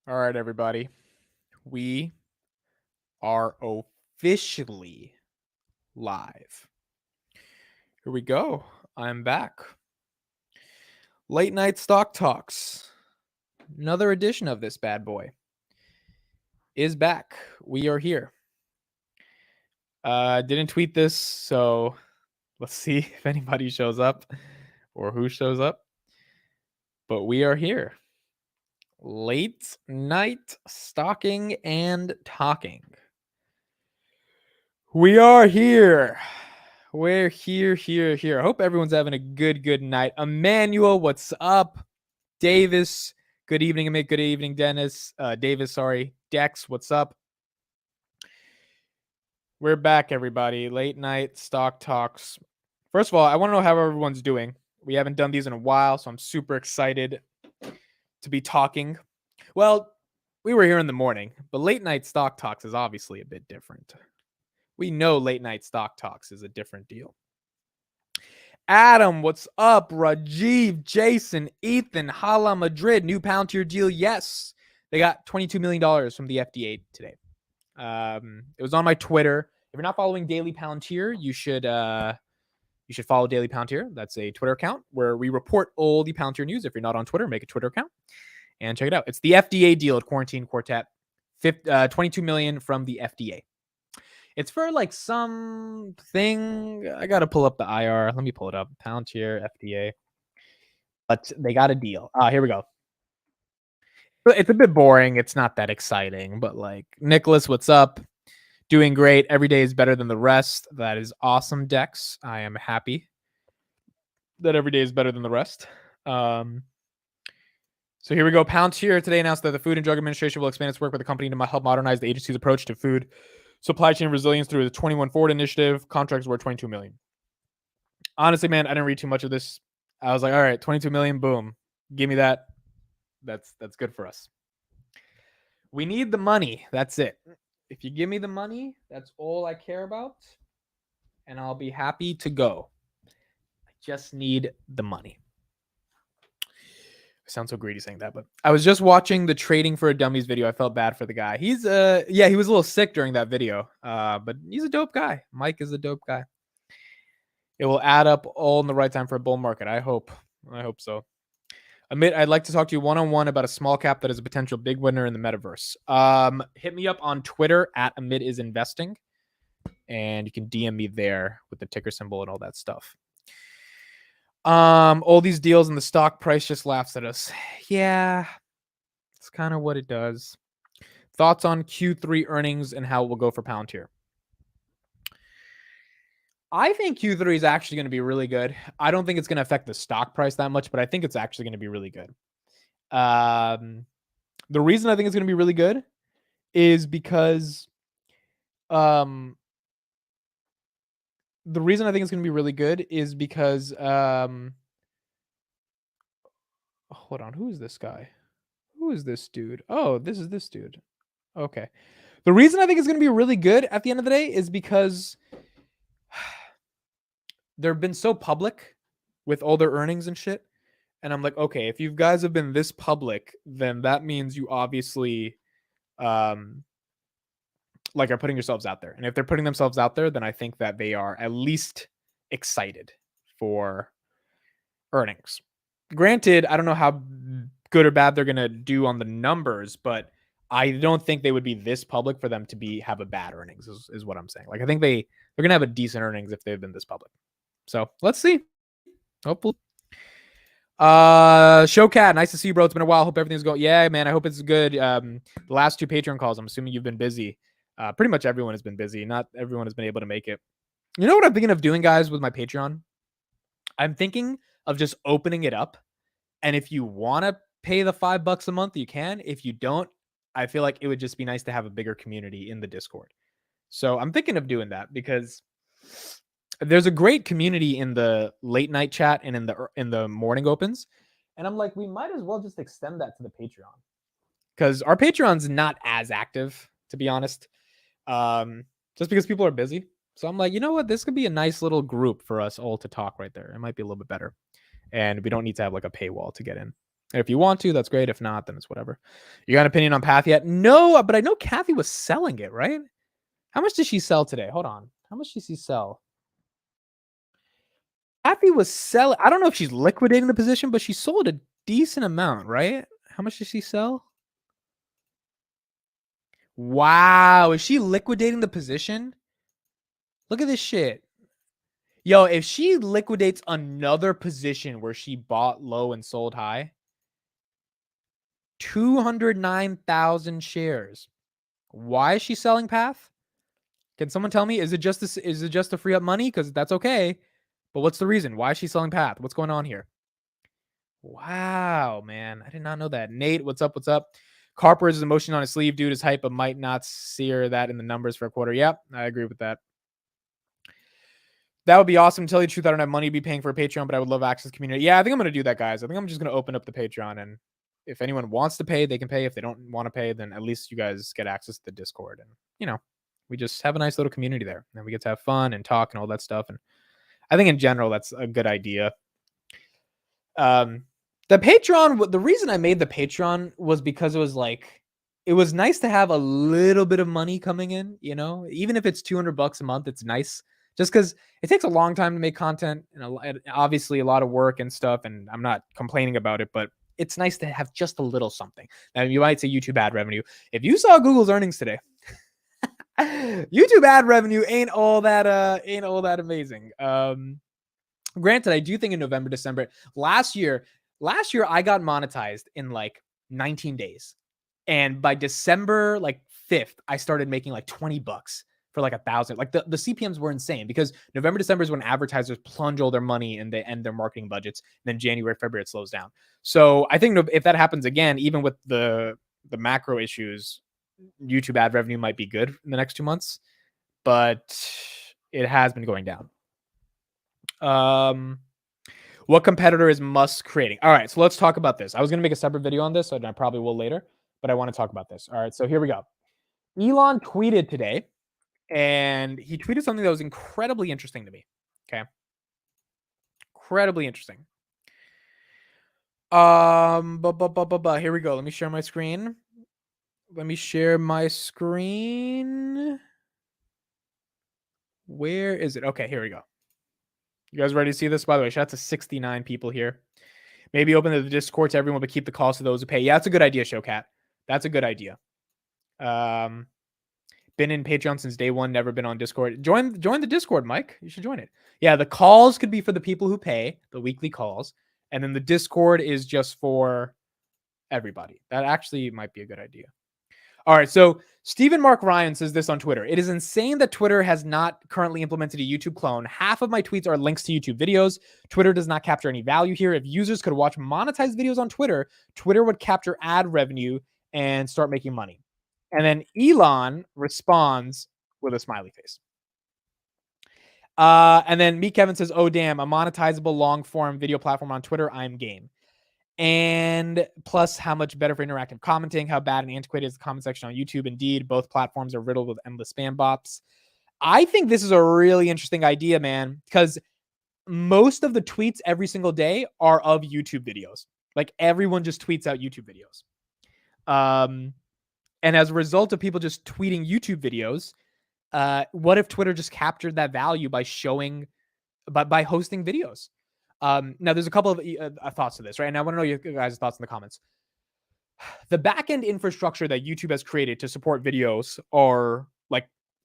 All right, everybody. We are officially live. Here we go. I'm back. Late night stock talks. Another edition of this bad boy is back. We are here. Didn't tweet this, so let's see if anybody shows up or who shows up. But we are here. Late night stalking and talking. We are here. We're here. I hope everyone's having a good night. Emmanuel, what's up? Davis, good evening, Amit. Good evening, Dennis. Davis, sorry. Dex, what's up? We're back, everybody. Late night stock talks. First of all, I want to know how everyone's doing. We haven't done these in a while, so I'm super excited to be talking. Well, we were here in the morning, but late night stock talks is obviously a bit different. We know late night stock talks is a different deal. Adam, what's up? Rajiv, Jason, Ethan, Hala Madrid, new Palantir deal. Yes, they got $22 million from the FDA today. It was on my Twitter. If you're not following Daily Palantir, you should follow Daily Palantir. That's a Twitter account where we report all the Palantir news. If you're not on Twitter, make a Twitter account and check it out. It's the FDA deal at Quarantine Quartet. $22 million from the FDA. It's for like something. I got to pull up the IR. Let me pull it up. Palantir, FDA. But they got a deal. Here we go. It's a bit boring. It's not that exciting. But like, Nicholas, what's up? Doing great. Every day is better than the rest. That is awesome, Dex. I am happy that every day is better than the rest. So here we go. Palantir today announced that the Food and Drug Administration will expand its work with the company to help modernize the agency's approach to food supply chain resilience through the 21 Forward initiative. Contracts worth $22 million. Honestly, man, I didn't read too much of this. I was like, all right, $22 million, boom. Give me that. That's good for us. We need the money. That's it. If you give me the money, that's all I care about. And I'll be happy to go. I just need the money. I sound so greedy saying that, but I was just watching the Trading for a Dummies video. I felt bad for the guy. He's he was a little sick during that video. But he's a dope guy. Mike is a dope guy. It will add up all in the right time for a bull market. I hope so. Amit, I'd like to talk to you one-on-one about a small cap that is a potential big winner in the metaverse. Hit me up on Twitter at AmitIsInvesting, and you can DM me there with the ticker symbol and all that stuff. All these deals and the stock price just laughs at us. Yeah, it's kind of what it does. Thoughts on Q3 earnings and how it will go for Palantir? I think Q3 is actually going to be really good. I don't think it's going to affect the stock price that much, but I think it's actually going to be really good. The reason I think it's going to be really good is because hold on, who is this guy? Who is this dude? Oh, this is this dude. Okay. The reason I think it's going to be really good at the end of the day is because they've been so public with all their earnings and shit. And I'm like, okay, if you guys have been this public, then that means you obviously are putting yourselves out there. And if they're putting themselves out there, then I think that they are at least excited for earnings. Granted, I don't know how good or bad they're going to do on the numbers, but I don't think they would be this public for them to have a bad earnings is what I'm saying. Like, I think they're going to have a decent earnings if they've been this public. So let's see. Hopefully. Showcat, nice to see you, bro. It's been a while. Hope everything's going. Yeah, man. I hope it's good. The last 2 Patreon calls, I'm assuming you've been busy. Pretty much everyone has been busy. Not everyone has been able to make it. You know what I'm thinking of doing, guys, with my Patreon? I'm thinking of just opening it up. And if you want to pay the $5 a month, you can. If you don't, I feel like it would just be nice to have a bigger community in the Discord. So I'm thinking of doing that because there's a great community in the late night chat and in the morning opens. And I'm like, we might as well just extend that to the Patreon. Because our Patreon's not as active, to be honest. Just because people are busy. So I'm like, you know what? This could be a nice little group for us all to talk right there. It might be a little bit better. And we don't need to have like a paywall to get in. If you want to, that's great. If not, then it's whatever. You got an opinion on Path yet? No, but I know Kathy was selling it, right? How much did she sell today? Hold on. How much did she sell? Kathy was selling. I don't know if she's liquidating the position, but she sold a decent amount, right? How much did she sell? Wow. Is she liquidating the position? Look at this shit. Yo, if she liquidates another position where she bought low and sold high, 209,000 shares. Why is she selling Path? Can someone tell me? Is it just to free up money? Because that's okay. But what's the reason? Why is she selling Path? What's going on here? Wow, man. I did not know that. Nate, what's up? What's up? Carper is emotion on his sleeve. Dude is hype, but might not see that in the numbers for a quarter. Yep, I agree with that. That would be awesome. To tell you the truth, I don't have money to be paying for a Patreon, but I would love access to community. Yeah, I think I'm going to do that, guys. I think I'm just going to open up the Patreon, and if anyone wants to pay, they can pay. If they don't want to pay, then at least you guys get access to the Discord. And, we just have a nice little community there. And we get to have fun and talk and all that stuff. And I think in general, that's a good idea. The Patreon, the reason I made the Patreon was because it was nice to have a little bit of money coming in, even if it's $200 a month, it's nice. Just because it takes a long time to make content and obviously a lot of work and stuff. And I'm not complaining about it, but it's nice to have just a little something. Now, you might say YouTube ad revenue. If you saw Google's earnings today, YouTube ad revenue ain't all that amazing. Granted, I do think in November, December, last year I got monetized in 19 days. And by December 5th, I started making $20 for 1,000. The CPMs were insane because November, December is when advertisers plunge all their money and they end their marketing budgets. And then January, February, it slows down. So I think if that happens again, even with the macro issues, YouTube ad revenue might be good in the next 2 months, but it has been going down. What competitor is Musk creating? All right, so let's talk about this. I was going to make a separate video on this, and I probably will later, but I want to talk about this. All right, so here we go. Elon tweeted today, and he tweeted something that was incredibly interesting to me. Okay. Incredibly interesting. Here we go. Let me share my screen. Where is it? Okay, here we go. You guys ready to see this? By the way, shout out to 69 people here. Maybe open the Discord to everyone, but keep the calls to those who pay. Yeah, that's a good idea, Showcat. That's a good idea. Been in Patreon since day one, never been on Discord. Join the Discord, Mike. You should join it. Yeah, the calls could be for the people who pay, the weekly calls. And then the Discord is just for everybody. That actually might be a good idea. All right, so Stephen Mark Ryan says this on Twitter. It is insane that Twitter has not currently implemented a YouTube clone. Half of my tweets are links to YouTube videos. Twitter does not capture any value here. If users could watch monetized videos on Twitter, Twitter would capture ad revenue and start making money. And then Elon responds with a smiley face. And then Meet Kevin says, oh, damn, a monetizable long form video platform on Twitter. I'm game. And plus, how much better for interactive commenting, how bad and antiquated is the comment section on YouTube. Indeed, both platforms are riddled with endless spam bots. I think this is a really interesting idea, man, because most of the tweets every single day are of YouTube videos. Everyone just tweets out YouTube videos. And as a result of people just tweeting YouTube videos, what if Twitter just captured that value by hosting videos? Now, there's a couple of thoughts to this, right? And I want to know your guys' thoughts in the comments. The backend infrastructure that YouTube has created to support videos are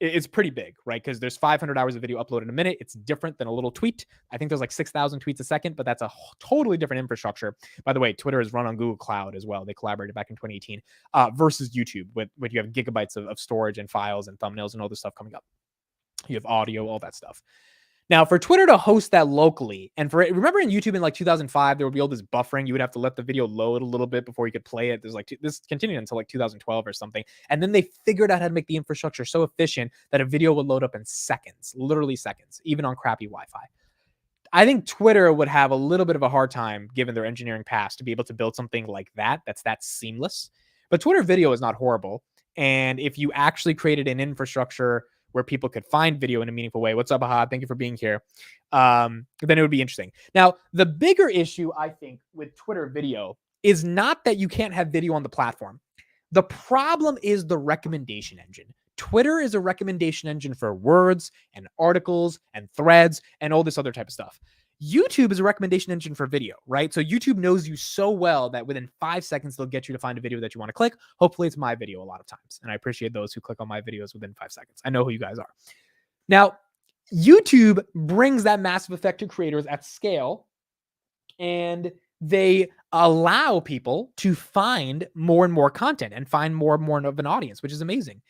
it's pretty big, right? Because there's 500 hours of video uploaded in a minute. It's different than a little tweet. I think there's 6,000 tweets a second, but that's a totally different infrastructure. By the way, Twitter is run on Google Cloud as well. They collaborated back in 2018 versus YouTube, with you have gigabytes of storage and files and thumbnails and all this stuff coming up. You have audio, all that stuff. Now, for Twitter to host that locally, and remember in YouTube in 2005, there would be all this buffering. You would have to let the video load a little bit before you could play it. There's this continued until 2012 or something. And then they figured out how to make the infrastructure so efficient that a video would load up in seconds, literally seconds, even on crappy Wi-Fi. I think Twitter would have a little bit of a hard time, given their engineering past, to be able to build something like that's that seamless. But Twitter video is not horrible. And if you actually created an infrastructure where people could find video in a meaningful way. What's up, Ahad? Thank you for being here. Then it would be interesting. Now, the bigger issue, I think, with Twitter video is not that you can't have video on the platform. The problem is the recommendation engine. Twitter is a recommendation engine for words and articles and threads and all this other type of stuff. YouTube is a recommendation engine for video, right? So YouTube knows you so well that within 5 seconds, they'll get you to find a video that you want to click. Hopefully it's my video a lot of times. And I appreciate those who click on my videos within 5 seconds. I know who you guys are. Now, YouTube brings that massive effect to creators at scale, and they allow people to find more and more content and find more and more of an audience, which is amazing.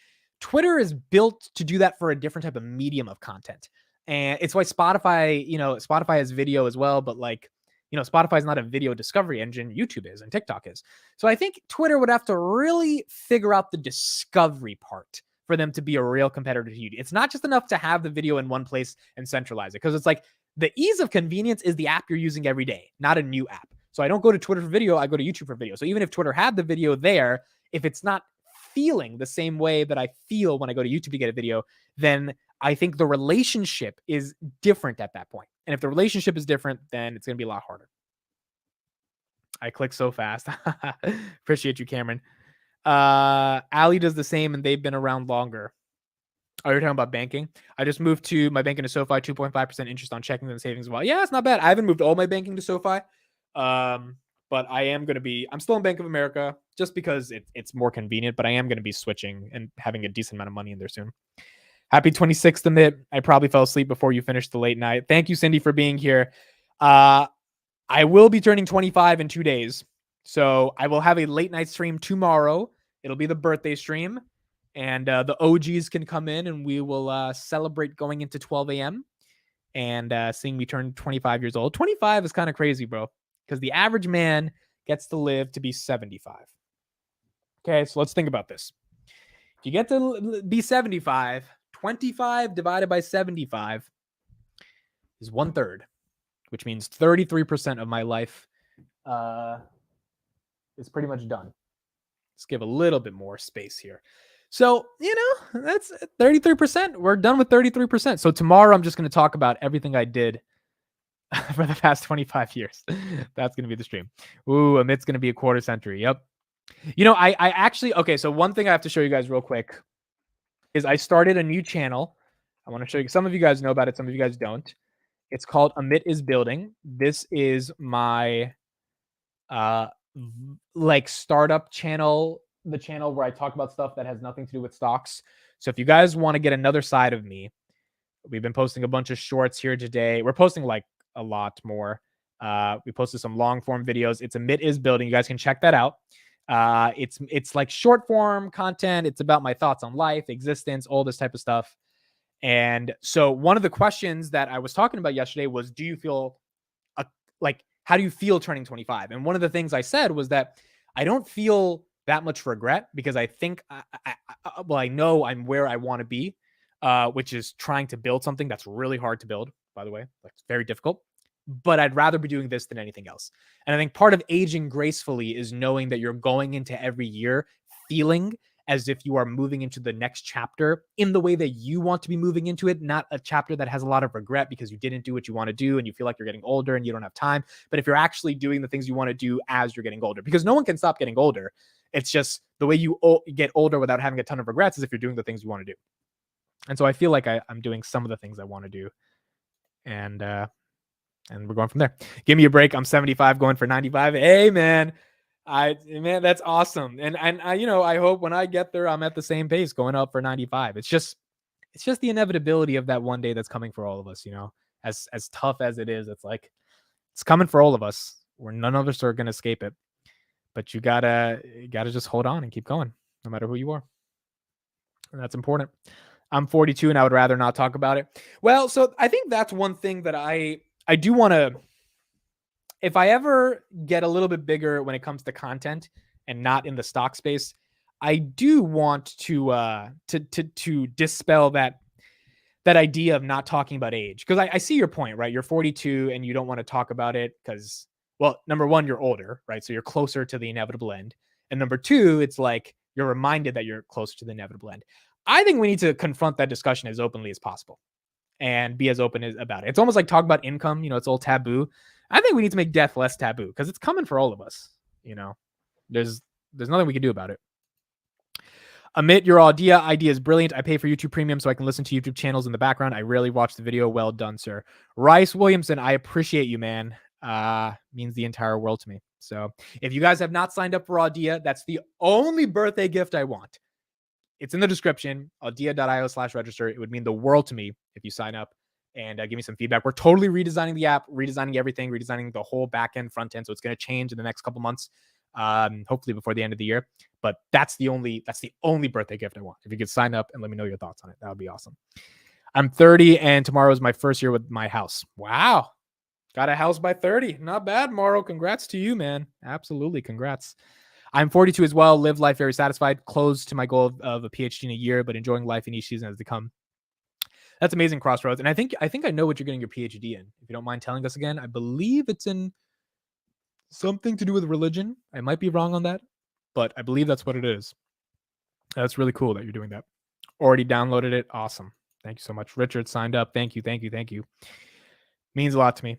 Twitter is built to do that for a different type of medium of content. And it's why Spotify, Spotify has video as well, but Spotify is not a video discovery engine. YouTube is, and TikTok is. So I think Twitter would have to really figure out the discovery part for them to be a real competitor to YouTube. It's not just enough to have the video in one place and centralize it, because it's like the ease of convenience is the app you're using every day, not a new app. So I don't go to Twitter for video, I go to YouTube for video. So even if Twitter had the video there, if it's not feeling the same way that I feel when I go to YouTube to get a video, then I think the relationship is different at that point. And if the relationship is different, then it's going to be a lot harder. I click so fast. Appreciate you, Cameron. Ali does the same, and they've been around longer. Oh, you're talking about banking? I just moved to my banking to SoFi, 2.5% interest on checking and savings. Well, yeah, it's not bad. I haven't moved all my banking to SoFi. But I am going to be, I'm still in Bank of America just because it's more convenient, but I am going to be switching and having a decent amount of money in there soon. Happy 26th, Amit. I probably fell asleep before you finished the late night. Thank you, Cindy, for being here. I will be turning 25 in 2 days. So I will have a late night stream tomorrow. It'll be the birthday stream. And the OGs can come in and we will celebrate going into 12 a.m. and seeing me turn 25 years old. 25 is kind of crazy, bro, because the average man gets to live to be 75. Okay, so let's think about this. If you get to be 75, 25 divided by 75 is 1/3, which means 33% of my life is pretty much done. Let's give a little bit more space here. So, that's 33%. We're done with 33%. So tomorrow I'm just going to talk about everything I did for the past 25 years. That's going to be the stream. Ooh, Amit's going to be a quarter century. Yep. I actually, okay, so one thing I have to show you guys real quick is I started a new channel. I want to show you. Some of you guys know about it. Some of you guys don't. It's called Amit is Building. This is my startup channel, the channel where I talk about stuff that has nothing to do with stocks. So if you guys want to get another side of me, we've been posting a bunch of shorts here today. We're posting like a lot more. We posted some long form videos. It's Amit is Building. You guys can check that out. It's like short form content. It's about my thoughts on life, existence, all this type of stuff. And so one of the questions that I was talking about yesterday was, do you feel how do you feel turning 25? And one of the things I said was that I don't feel that much regret, because I think I know I'm where I want to be, which is trying to build something that's really hard to build, by the way. It's very difficult, but I'd rather be doing this than anything else. And I think part of aging gracefully is knowing that you're going into every year feeling as if you are moving into the next chapter in the way that you want to be moving into it, not a chapter that has a lot of regret because you didn't do what you want to do and you feel like you're getting older and you don't have time. But if you're actually doing the things you want to do as you're getting older, because no one can stop getting older. It's just the way you get older without having a ton of regrets is if you're doing the things you want to do. And so I feel like I'm doing some of the things I want to do. And we're going from there. Give me a break. I'm 75 going for 95. Hey, man. That's awesome. And I hope when I get there, I'm at the same pace going up for 95. It's just the inevitability of that one day that's coming for all of us, as tough as it is. It's like, it's coming for all of us, where none of us are going to escape it. But you gotta just hold on and keep going, no matter who you are. And that's important. I'm 42 and I would rather not talk about it. Well, so I think that's one thing that I do want to, if I ever get a little bit bigger when it comes to content and not in the stock space, I do want to dispel that idea of not talking about age. Because I see your point, right? You're 42 and you don't want to talk about it because, well, number one, you're older, right? So you're closer to the inevitable end. And number two, it's like you're reminded that you're closer to the inevitable end. I think we need to confront that discussion as openly as possible and be as open about it. It's almost like talk about income. It's all taboo. I think we need to make death less taboo because it's coming for all of us. There's nothing we can do about it. Amit, your idea is brilliant. I pay for YouTube Premium so I can listen to YouTube channels in the background. I rarely watch the video. Well done, sir. Rice Williamson, I appreciate you, man. Means the entire world to me. So if you guys have not signed up for Audia, that's the only birthday gift I want. It's in the description, audia.io/register. It would mean the world to me if you sign up and give me some feedback. We're totally redesigning the app, redesigning everything, redesigning the whole back end, front end. So it's going to change in the next couple months, hopefully before the end of the year. But that's the only birthday gift I want. If you could sign up and let me know your thoughts on it, that would be awesome. I'm 30 and tomorrow is my first year with my house. Wow. Got a house by 30. Not bad, Morrow. Congrats to you, man. Absolutely. Congrats. I'm 42 as well. Live life very satisfied. Close to my goal of a PhD in a year, but enjoying life in each season as they come. That's amazing, Crossroads. And I think I know what you're getting your PhD in. If you don't mind telling us again, I believe it's in something to do with religion. I might be wrong on that, but I believe that's what it is. That's really cool that you're doing that. Already downloaded it. Awesome. Thank you so much. Richard signed up. Thank you. Means a lot to me.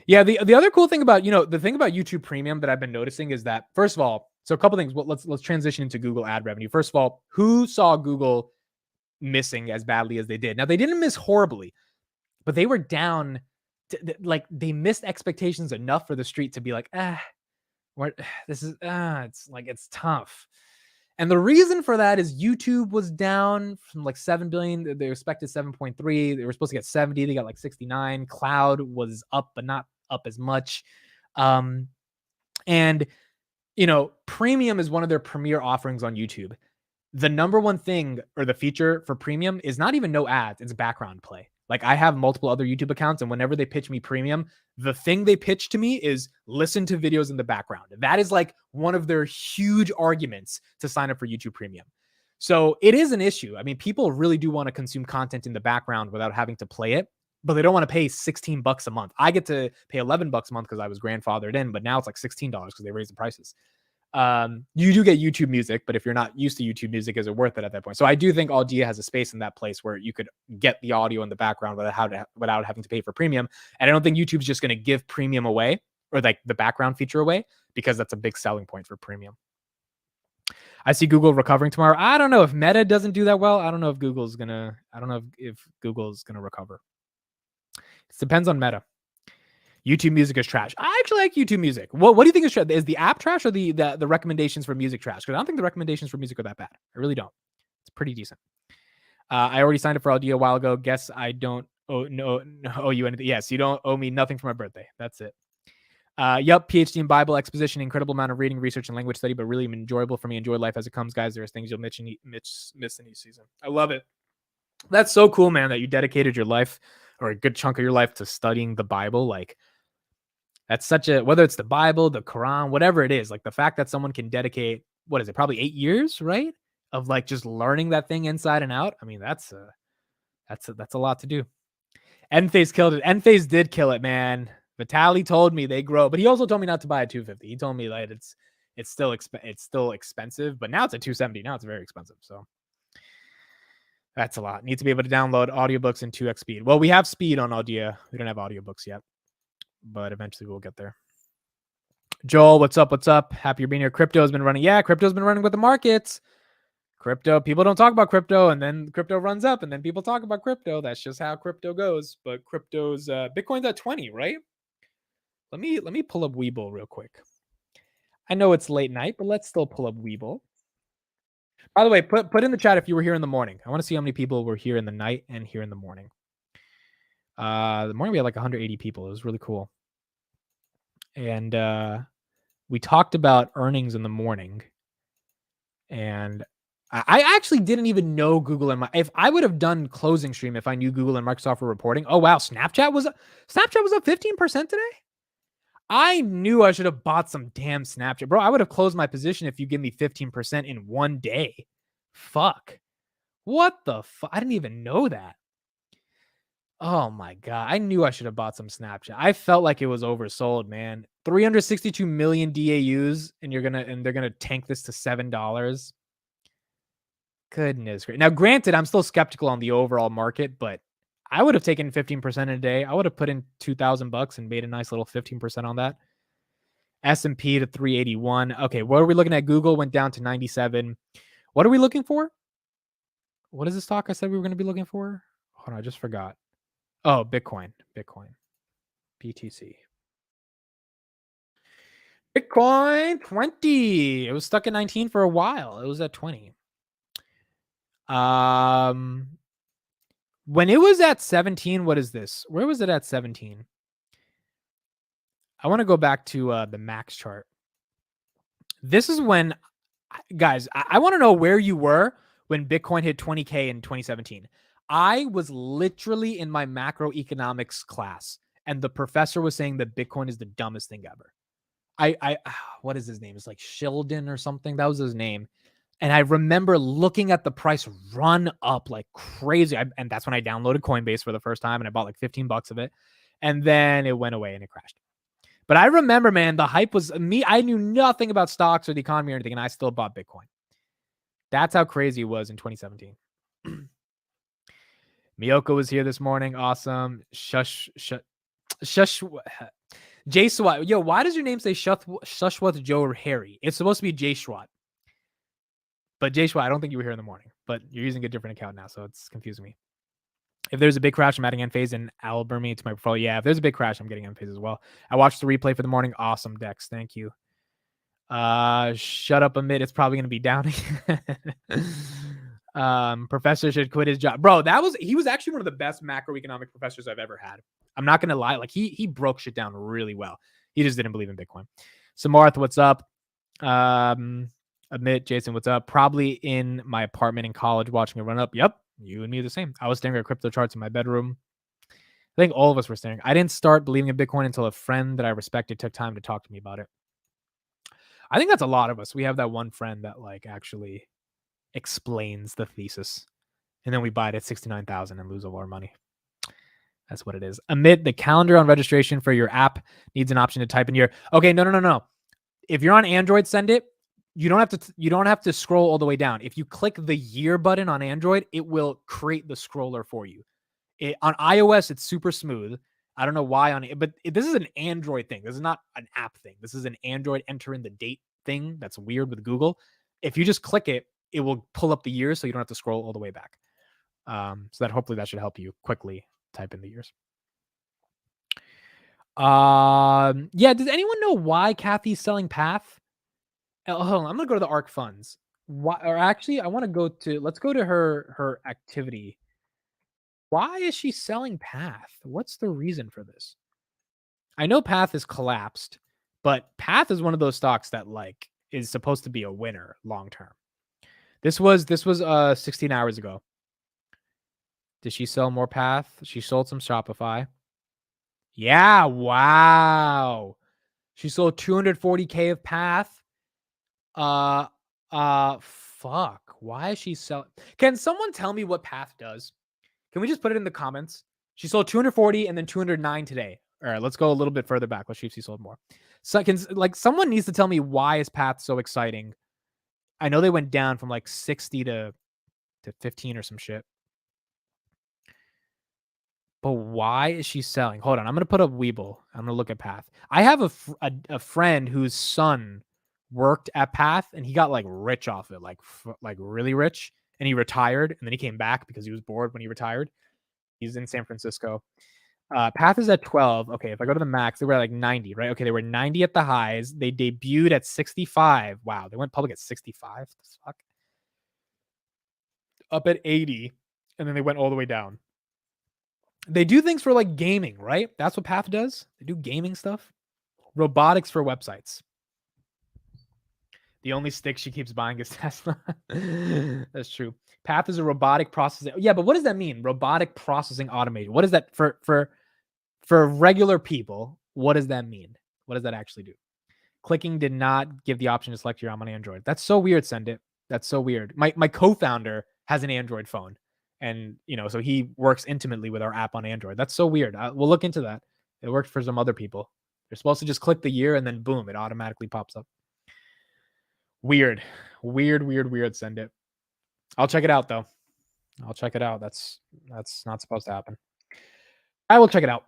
Yeah, the other cool thing about, the thing about YouTube Premium that I've been noticing is that, first of all, so a couple things. Well, let's transition into Google ad revenue. First of all, who saw Google missing as badly as they did? Now, they didn't miss horribly, but they were down. They missed expectations enough for the street to be like, it's tough. And the reason for that is YouTube was down from like 7 billion. They expected 7.3. They were supposed to get 70. They got like 69. Cloud was up, but not up as much. And Premium is one of their premier offerings on YouTube. The number one thing or the feature for Premium is not even no ads. It's background play. Like, I have multiple other YouTube accounts, and whenever they pitch me Premium, the thing they pitch to me is listen to videos in the background. That is like one of their huge arguments to sign up for YouTube Premium. So it is an issue. I mean, people really do want to consume content in the background without having to play it, but they don't want to pay $16 a month. I get to pay $11 a month because I was grandfathered in, but now it's like $16 because they raised the prices. You do get YouTube Music, but if you're not used to YouTube Music, is it worth it at that point? So I do think Audia has a space in that place where you could get the audio in the background without having to pay for Premium. And I don't think YouTube's just going to give Premium away, or like the background feature away, because that's a big selling point for Premium. I see Google recovering tomorrow. I don't know if Meta doesn't do that well. I don't know if Google's gonna recover. It depends on Meta. YouTube Music is trash. I actually like YouTube Music. What do you think is trash? Is the app trash or the recommendations for music trash? Because I don't think the recommendations for music are that bad. I really don't. It's pretty decent. I already signed up for Audio a while ago. Guess I don't owe you anything. Yes, you don't owe me nothing for my birthday. That's it. Yep, PhD in Bible exposition, incredible amount of reading, research, and language study, but really enjoyable for me. Enjoy life as it comes, guys. There's things you'll miss in each season. I love it. That's so cool, man, that you dedicated your life, or a good chunk of your life, to studying the Bible. Like, that's whether it's the Bible, the Quran, whatever it is, like the fact that someone can dedicate, what is it, probably 8 years, right, of like just learning that thing inside and out. I mean, that's a lot to do. Enphase killed it. Enphase did kill it, man. Vitaly told me they grow, but he also told me not to buy a 250. He told me that it's still expensive, but now it's a 270. Now it's very expensive. So that's a lot. Need to be able to download audiobooks in 2x speed. Well, we have speed on Audia. We don't have audiobooks yet, but eventually we'll get there. Joel, what's up? Happy you're being here. Crypto has been running. Yeah, crypto's been running with the markets. Crypto, people don't talk about crypto, and then crypto runs up, and then people talk about crypto. That's just how crypto goes. But crypto's Bitcoin's at 20, right? Let me pull up Webull real quick. I know it's late night, but let's still pull up Webull. By the way, put in the chat if you were here in the morning. I want to see how many people were here in the night and here in the morning. The morning we had like 180 people. It was really cool. And we talked about earnings in the morning. And I actually didn't even know Google and if I would have done closing stream if I knew Google and Microsoft were reporting. Oh wow, Snapchat was up 15% today. I knew I should have bought some damn Snapchat, bro. I would have closed my position if you give me 15% in one day. Fuck. What the fuck? I didn't even know that. Oh my God. I knew I should have bought some Snapchat. I felt like it was oversold, man. 362 million DAUs, and they're gonna tank this to $7. Goodness gracious. Now, granted, I'm still skeptical on the overall market, but I would have taken 15% a day. I would have put in $2,000 and made a nice little 15% on that. S&P to 381. Okay, what are we looking at? Google went down to 97. What are we looking for? What is the stock I said we were going to be looking for? Hold on, I just forgot. Oh, Bitcoin. BTC. Bitcoin 20. It was stuck at 19 for a while. It was at 20. When it was at 17, what is this? Where was it at 17? I want to go back to the max chart. This is when, guys, I want to know where you were when Bitcoin hit 20K in 2017. I was literally in my macroeconomics class, and the professor was saying that Bitcoin is the dumbest thing ever. What is his name? It's like Sheldon or something. That was his name. And I remember looking at the price run up like crazy. And that's when I downloaded Coinbase for the first time and I bought like $15 of it. And then it went away and it crashed. But I remember, man, the hype was me. I knew nothing about stocks or the economy or anything, and I still bought Bitcoin. That's how crazy it was in 2017. Miyoko was here this morning. Awesome. Shush. Jay Swat. Yo, why does your name say Shushwath Joe Harry? It's supposed to be Jay Swat. But Jay Swat, I don't think you were here in the morning. But you're using a different account now, so it's confusing me. If there's a big crash, I'm adding Enphase and Albermi to my portfolio. Yeah, if there's a big crash, I'm getting Enphase as well. I watched the replay for the morning. Awesome, Dex. Thank you. Shut up, Amit. It's probably going to be down again. Professor should quit his job. Bro, he was actually one of the best macroeconomic professors I've ever had. I'm not going to lie. Like, he broke shit down really well. He just didn't believe in Bitcoin. Samarth, what's up? Amit, Jason, what's up? Probably in my apartment in college watching it run up. Yep. You and me the same. I was staring at crypto charts in my bedroom. I think all of us were staring. I didn't start believing in Bitcoin until a friend that I respected took time to talk to me about it. I think that's a lot of us. We have that one friend that like actually explains the thesis. And then we buy it at 69,000 and lose all our money. That's what it is. Amid the calendar on registration for your app needs an option to type in your. Okay, no. If you're on Android, send it. You don't have to scroll all the way down. If you click the year button on Android, it will create the scroller for you. On iOS, it's super smooth. I don't know why but this is an Android thing. This is not an app thing. This is an Android enter in the date thing. That's weird with Google. If you just click it, it will pull up the years so you don't have to scroll all the way back. So that hopefully that should help you quickly type in the years. Yeah. Does anyone know why Kathy's selling Path? Hold on, I'm gonna go to the ARK funds. Why? Or actually, let's go to her activity. Why is she selling Path? What's the reason for this? I know Path is collapsed, but Path is one of those stocks that like is supposed to be a winner long term. This was 16 hours ago. Did she sell more Path? She sold some Shopify. Yeah, wow. She sold 240K of Path. Fuck. Why is she selling? Can someone tell me what Path does? Can we just put it in the comments? She sold 240 and then 209 today. All right, let's go a little bit further back. Let's see if she sold more. So someone needs to tell me why is Path so exciting? I know they went down from like 60 to 15 or some shit. But why is she selling? Hold on. I'm going to put up Weeble. I'm going to look at Path. I have a friend whose son worked at Path and he got like rich off it, like really rich. And he retired and then he came back because he was bored when he retired. He's in San Francisco. Path is at 12. Okay, if I go to the max, they were at like 90, right? Okay, they were 90 at the highs. They debuted at 65. Wow, they went public at 65. Fuck. Up at 80, and then they went all the way down. They do things for like gaming, right? That's what Path does. They do gaming stuff. Robotics for websites. The only stick she keeps buying is Tesla. That's true. Path is a robotic processing. Yeah, but what does that mean? Robotic processing automation. What is that for regular people? What does that mean? What does that actually do? Clicking did not give the option to select your app on Android. That's so weird, Send It. That's so weird. My co-founder has an Android phone. And, so he works intimately with our app on Android. That's so weird. We'll look into that. It worked for some other people. You're supposed to just click the year and then boom, it automatically pops up. Weird. Send It. I'll check it out though. I'll check it out. That's not supposed to happen. I will check it out.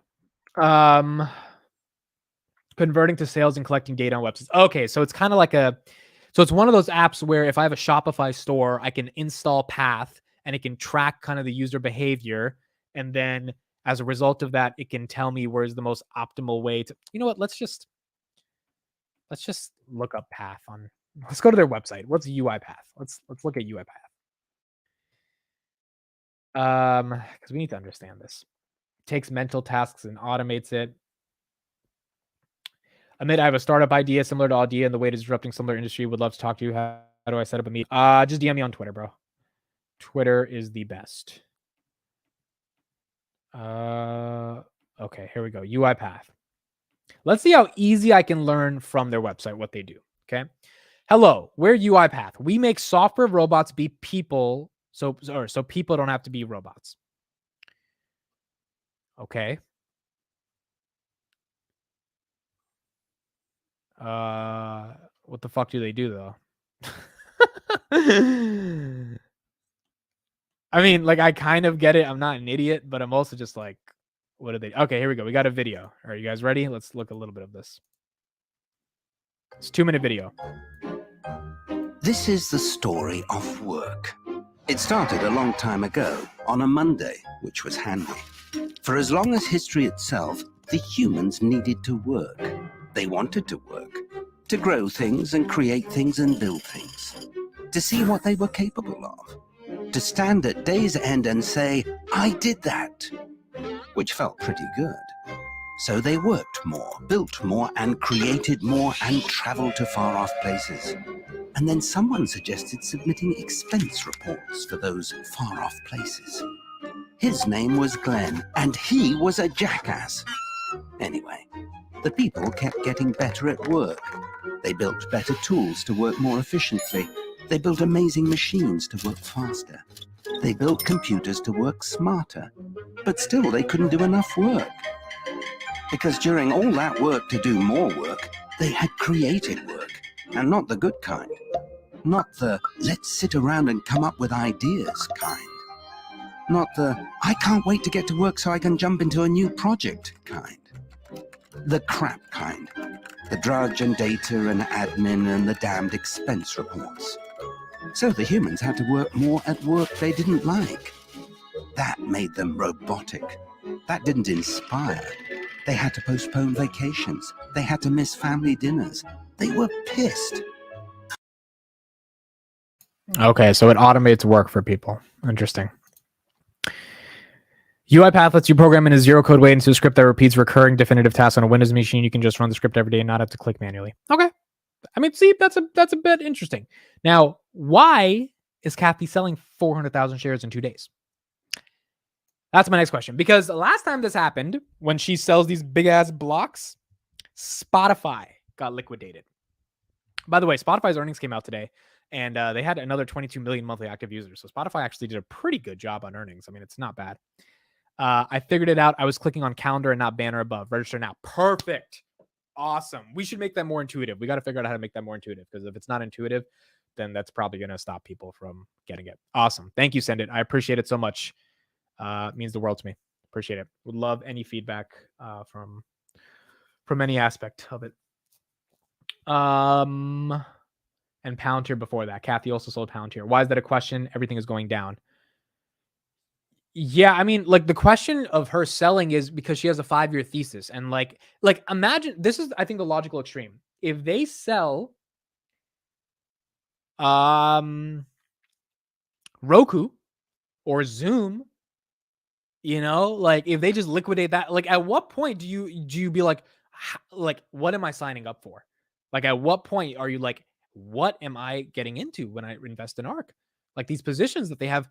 converting to sales and collecting data on websites. Okay, so it's kind of like so it's one of those apps where if I have a Shopify store, I can install Path and it can track kind of the user behavior. And then as a result of that, it can tell me where's the most optimal way to, you know what, let's just look up Path on, let's go to their website. What's UiPath? Let's look at UiPath. Because we need to understand this. It takes mental tasks and automates it. Amit, I have a startup idea similar to Audia and the way to disrupting similar industry. Would love to talk to you. How do I set up a meet? Just DM me on Twitter, bro. Twitter is the best. Okay, here we go. UiPath. Let's see how easy I can learn from their website what they do. Okay. Hello, we're UiPath. We make software robots be people, so people don't have to be robots. Okay. What the fuck do they do though? I mean, like, I kind of get it. I'm not an idiot, but I'm also just like, what are they? Okay, here we go. We got a video. Are you guys ready? Let's look a little bit of this. It's a 2-minute video. This is the story of work. It started a long time ago, on a Monday, which was handy. For as long as history itself, the humans needed to work. They wanted to work, to grow things and create things and build things, to see what they were capable of, to stand at day's end and say, I did that, which felt pretty good. So they worked more, built more, and created more, and traveled to far-off places. And then someone suggested submitting expense reports for those far-off places. His name was Glenn, and he was a jackass. Anyway, the people kept getting better at work. They built better tools to work more efficiently. They built amazing machines to work faster. They built computers to work smarter. But still, they couldn't do enough work. Because during all that work to do more work, they had created work, and not the good kind. Not the, let's sit around and come up with ideas kind. Not the, I can't wait to get to work so I can jump into a new project kind. The crap kind. The drudge and data and admin and the damned expense reports. So the humans had to work more at work they didn't like. That made them robotic. That didn't inspire. They had to postpone vacations. They had to miss family dinners. They were pissed. Okay, so it automates work for people. Interesting. UiPath lets you program in a zero-code way into a script that repeats recurring definitive tasks on a Windows machine. You can just run the script every day and not have to click manually. Okay. I mean, see, that's a bit interesting. Now, why is Kathy selling 400,000 shares in 2 days? That's my next question. Because the last time this happened, when she sells these big-ass blocks, Spotify got liquidated. By the way, Spotify's earnings came out today, and they had another 22 million monthly active users. So Spotify actually did a pretty good job on earnings. I mean, it's not bad. I figured it out. I was clicking on calendar and not banner above. Register now. Perfect. Awesome. We should make that more intuitive. We got to figure out how to make that more intuitive, because if it's not intuitive, then that's probably going to stop people from getting it. Awesome. Thank you, Send It. I appreciate it so much. It means the world to me. Appreciate it. Would love any feedback from any aspect of it. And Palantir before that. Kathy also sold Palantir. Why is that a question? Everything is going down. Yeah, I mean, like, the question of her selling is because she has a 5-year thesis. And like imagine, this is, I think, the logical extreme. If they sell Roku or Zoom, you know, like, if they just liquidate that, like, at what point do you be like, what am I signing up for? Like, at what point are you like, what am I getting into when I invest in ARK? Like, these positions that they have,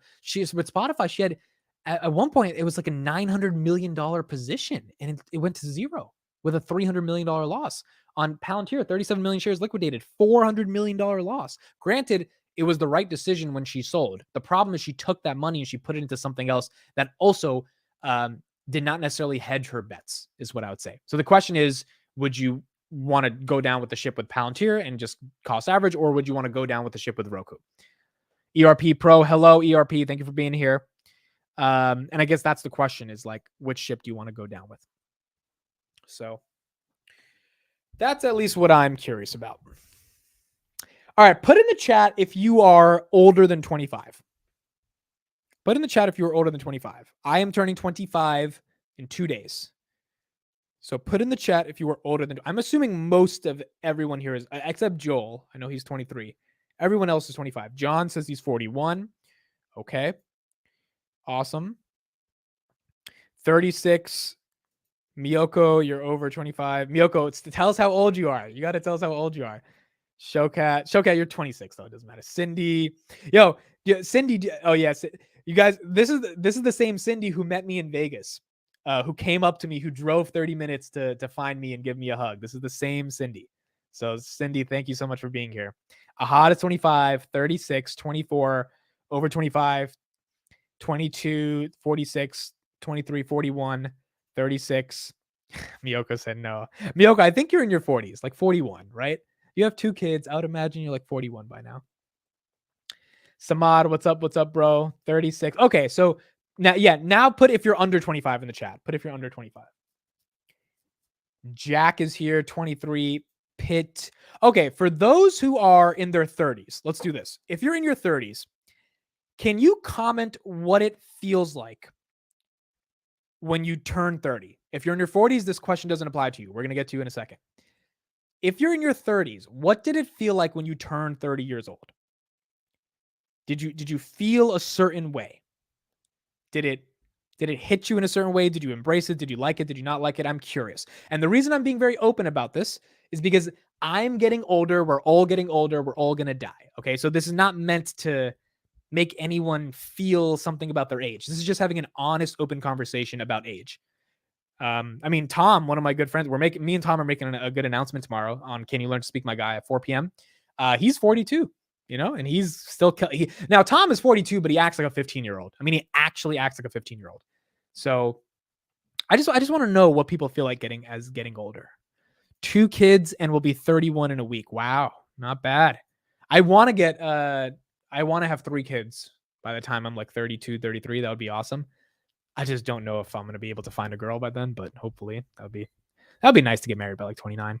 with Spotify, she had at one point, it was like a $900 million position, and it went to zero with a $300 million loss. On Palantir, 37 million shares liquidated, $400 million loss. Granted, it was the right decision when she sold. The problem is she took that money and she put it into something else that also did not necessarily hedge her bets, is what I would say. So the question is, would you want to go down with the ship with Palantir and just cost average, or would you want to go down with the ship with Roku? ERP Pro, hello, ERP. Thank you for being here. And I guess that's the question, is like, which ship do you want to go down with? So That's at least what I'm curious about. All right, put in the chat if you are older than 25. Put in the chat if you are older than 25. I am turning 25 in 2 days. So put in the chat if you are older than. I'm assuming most of everyone here is, except Joel. I know he's 23. Everyone else is 25. John says he's 41. Okay. Awesome. 36. Miyoko, you're over 25. Miyoko, tell us how old you are. You got to tell us how old you are. Showcat, you're 26 though. It doesn't matter. Cindy, Cindy. Oh yes, you guys. This is the same Cindy who met me in Vegas, who came up to me, who drove 30 minutes to find me and give me a hug. This is the same Cindy. So Cindy, thank you so much for being here. Ahad is 25, 36, 24, over 25, 22, 46, 23, 41, 36. Miyoko said no. Miyoko, I think you're in your 40s, like 41, right? You have 2 kids. I would imagine you're like 41 by now. Samad, what's up? What's up, bro? 36. Okay, so now put if you're under 25 in the chat. Put if you're under 25. Jack is here, 23. Pitt. Okay, for those who are in their 30s, let's do this. If you're in your 30s, can you comment what it feels like when you turn 30? If you're in your 40s, this question doesn't apply to you. We're going to get to you in a second. If you're in your 30s, what did it feel like when you turned 30 years old? Did you feel a certain way? Did it hit you in a certain way? Did you embrace it? Did you like it? Did you not like it? I'm curious. And the reason I'm being very open about this is because I'm getting older. We're all getting older. We're all going to die. Okay. So this is not meant to make anyone feel something about their age. This is just having an honest, open conversation about age. I mean, Tom, one of my good friends, me and Tom are making a good announcement tomorrow on Can You Learn to Speak My Guy at 4 p.m. He's 42, and he's still, now Tom is 42, but he acts like a 15-year-old. I mean, he actually acts like a 15-year-old. So I just want to know what people feel like getting older. 2 kids and we'll be 31 in a week. Wow. Not bad. I want to have 3 kids by the time I'm like 32, 33. That would be awesome. I just don't know if I'm going to be able to find a girl by then, but hopefully that'd be nice to get married by like 29.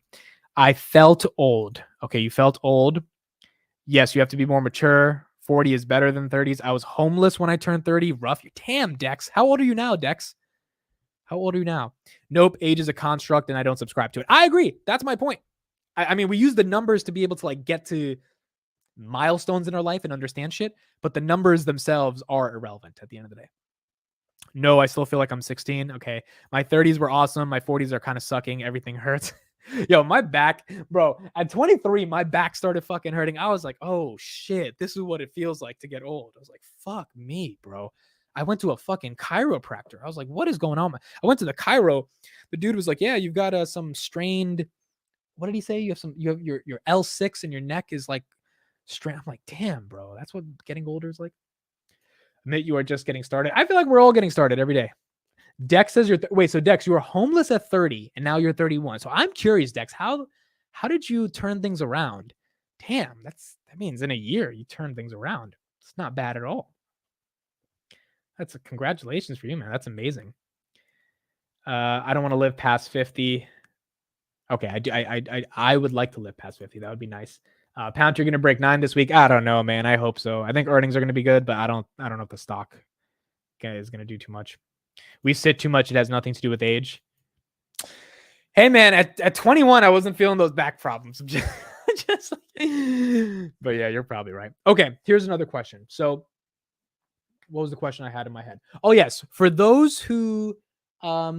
I felt old. Okay. You felt old. Yes. You have to be more mature. 40 is better than 30s. I was homeless when I turned 30. Rough. Damn, Dex. How old are you now, Dex? How old are you now? Nope. Age is a construct and I don't subscribe to it. I agree. That's my point. I mean, we use the numbers to be able to like get to milestones in our life and understand shit, but the numbers themselves are irrelevant at the end of the day. No, I still feel like I'm 16. Okay. My 30s were awesome. My 40s are kind of sucking. Everything hurts. Yo, my back, bro, at 23, my back started fucking hurting. I was like, oh shit, this is what it feels like to get old. I was like, fuck me, bro. I went to a fucking chiropractor. I was like, what is going on? I went to the chiro. The dude was like, yeah, you've got some strained, what did he say? You have your L6 and your neck is like strained. I'm like, damn, bro, that's what getting older is like. Admit you are just getting started. I feel like we're all getting started every day. Dex says wait, so Dex, you were homeless at 30 and now you're 31. So I'm curious, Dex, how did you turn things around? Damn, that means in a year you turn things around. It's not bad at all. That's congratulations for you, man. That's amazing. I don't want to live past 50. Okay, I would like to live past 50. That would be nice. Pound, you're going to break 9 this week. I don't know, man. I hope so. I think earnings are going to be good, but I don't know if the stock is going to do too much. We sit too much. It has nothing to do with age. Hey, man, at 21, I wasn't feeling those back problems. But yeah, you're probably right. Okay, here's another question. So what was the question I had in my head? Oh, yes. For those who all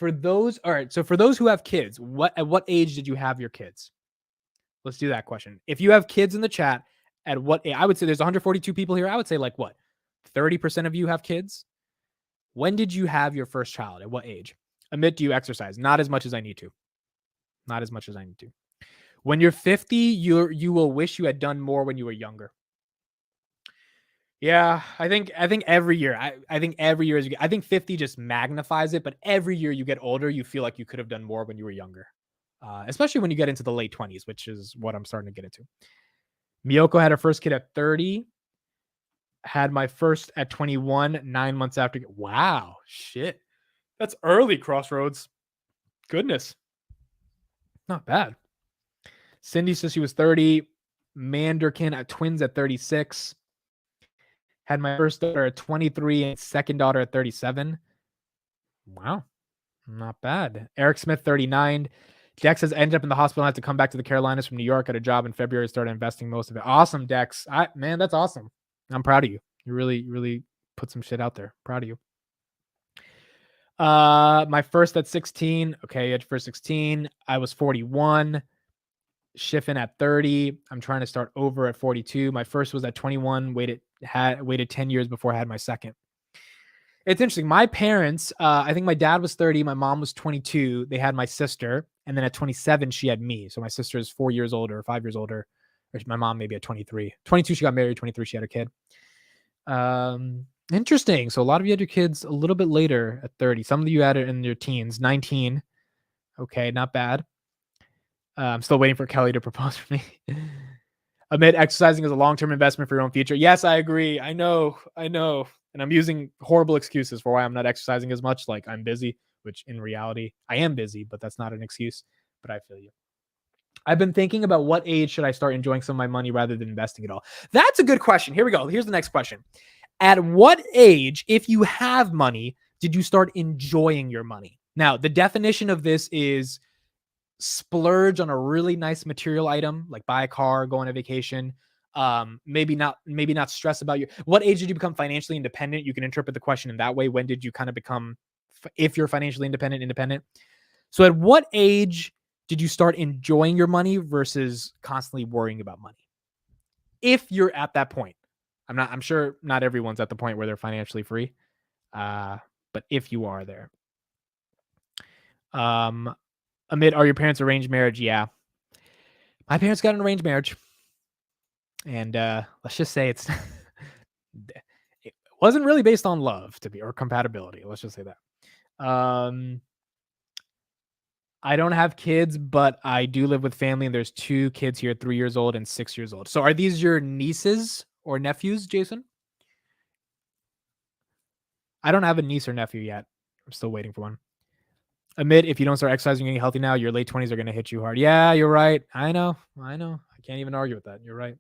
right. So for those who have kids, at what age did you have your kids? Let's do that question. If you have kids in the chat, at what age? I would say there's 142 people here. I would say like what? 30% of you have kids. When did you have your first child? At what age? Admit, do you exercise? Not as much as I need to. Not as much as I need to. When you're 50, you will wish you had done more when you were younger. Yeah, I think every year. I think every year I think 50 just magnifies it, but every year you get older, you feel like you could have done more when you were younger. Especially when you get into the late 20s, which is what I'm starting to get into. Miyoko had her first kid at 30. Had my first at 21, 9 months after. Wow, shit. That's early, Crossroads. Goodness. Not bad. Cindy says she was 30. Manderkin at twins at 36. Had my first daughter at 23 and second daughter at 37. Wow. Not bad. Eric Smith, 39. Dex has ended up in the hospital and had to come back to the Carolinas from New York at a job in February, started investing most of it. Awesome, Dex. Man, that's awesome. I'm proud of you. You really put some shit out there. Proud of you. My first at 16. Okay, at first 16. I was 41. Shiffin at 30. I'm trying to start over at 42. My first was at 21. Waited 10 years before I had my second. It's interesting. My parents, I think my dad was 30. My mom was 22. They had my sister. And then at 27, she had me. So my sister is 4 years older, 5 years older. Or my mom maybe at 23. 22, she got married. 23, she had a kid. Interesting. So a lot of you had your kids a little bit later at 30. Some of you had it in your teens. 19. Okay, not bad. I'm still waiting for Kelly to propose for me. Amid exercising as a long-term investment for your own future. Yes, I agree. I know. And I'm using horrible excuses for why I'm not exercising as much. Like I'm busy, which in reality, I am busy, but that's not an excuse. But I feel you. I've been thinking about what age should I start enjoying some of my money rather than investing it all? That's a good question. Here we go. Here's the next question. At what age, if you have money, did you start enjoying your money? Now, the definition of this is splurge on a really nice material item, like buy a car, go on a vacation. Maybe not stress about what age did you become financially independent? You can interpret the question in that way. When did you kind of become, if you're financially independent? So at what age did you start enjoying your money versus constantly worrying about money? If you're at that point, I'm sure not everyone's at the point where they're financially free. But if you are there, Amid, are your parents arranged marriage? Yeah. My parents got an arranged marriage. And let's just say it wasn't really based on love or compatibility. Let's just say that. I don't have kids, but I do live with family, and there's 2 kids here, 3 years old and 6 years old. So are these your nieces or nephews, Jason? I don't have a niece or nephew yet. I'm still waiting for one. Amid, if you don't start exercising any healthy now, your late 20s are going to hit you hard. Yeah, you're right. I know. I can't even argue with that. You're right.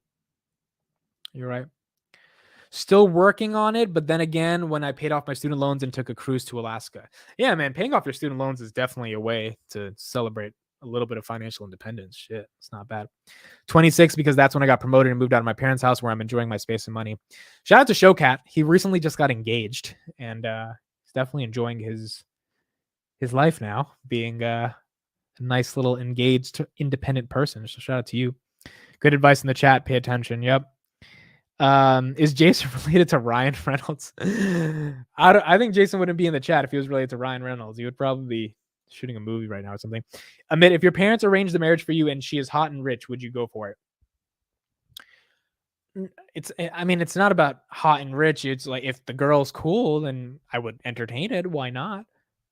Still working on it, but then again, when I paid off my student loans and took a cruise to Alaska. Yeah, man, paying off your student loans is definitely a way to celebrate a little bit of financial independence. Shit, it's not bad. 26, because that's when I got promoted and moved out of my parents' house where I'm enjoying my space and money. Shout out to Showcat. He recently just got engaged, and he's definitely enjoying his life now, being a nice little engaged, independent person. So shout out to you. Good advice in the chat. Pay attention. Yep. Is Jason related to Ryan Reynolds? I think Jason wouldn't be in the chat if he was related to Ryan Reynolds. He would probably be shooting a movie right now or something. Amit, if your parents arranged the marriage for you and she is hot and rich, would you go for it? It's not about hot and rich. It's like, if the girl's cool, then I would entertain it. Why not?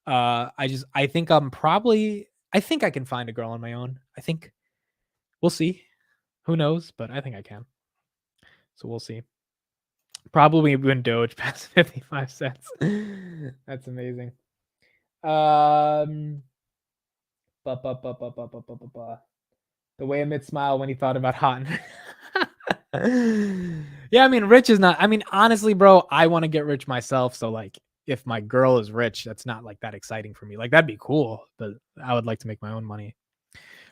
I think I think I can find a girl on my own. I think we'll see. Who knows? But I think I can. So we'll see. Probably when Doge past 55 cents. That's amazing. The way Amit smiled when he thought about hot. Yeah, rich is not. Honestly, bro, I want to get rich myself. So like, if my girl is rich, that's not like that exciting for me. Like, that'd be cool, but I would like to make my own money.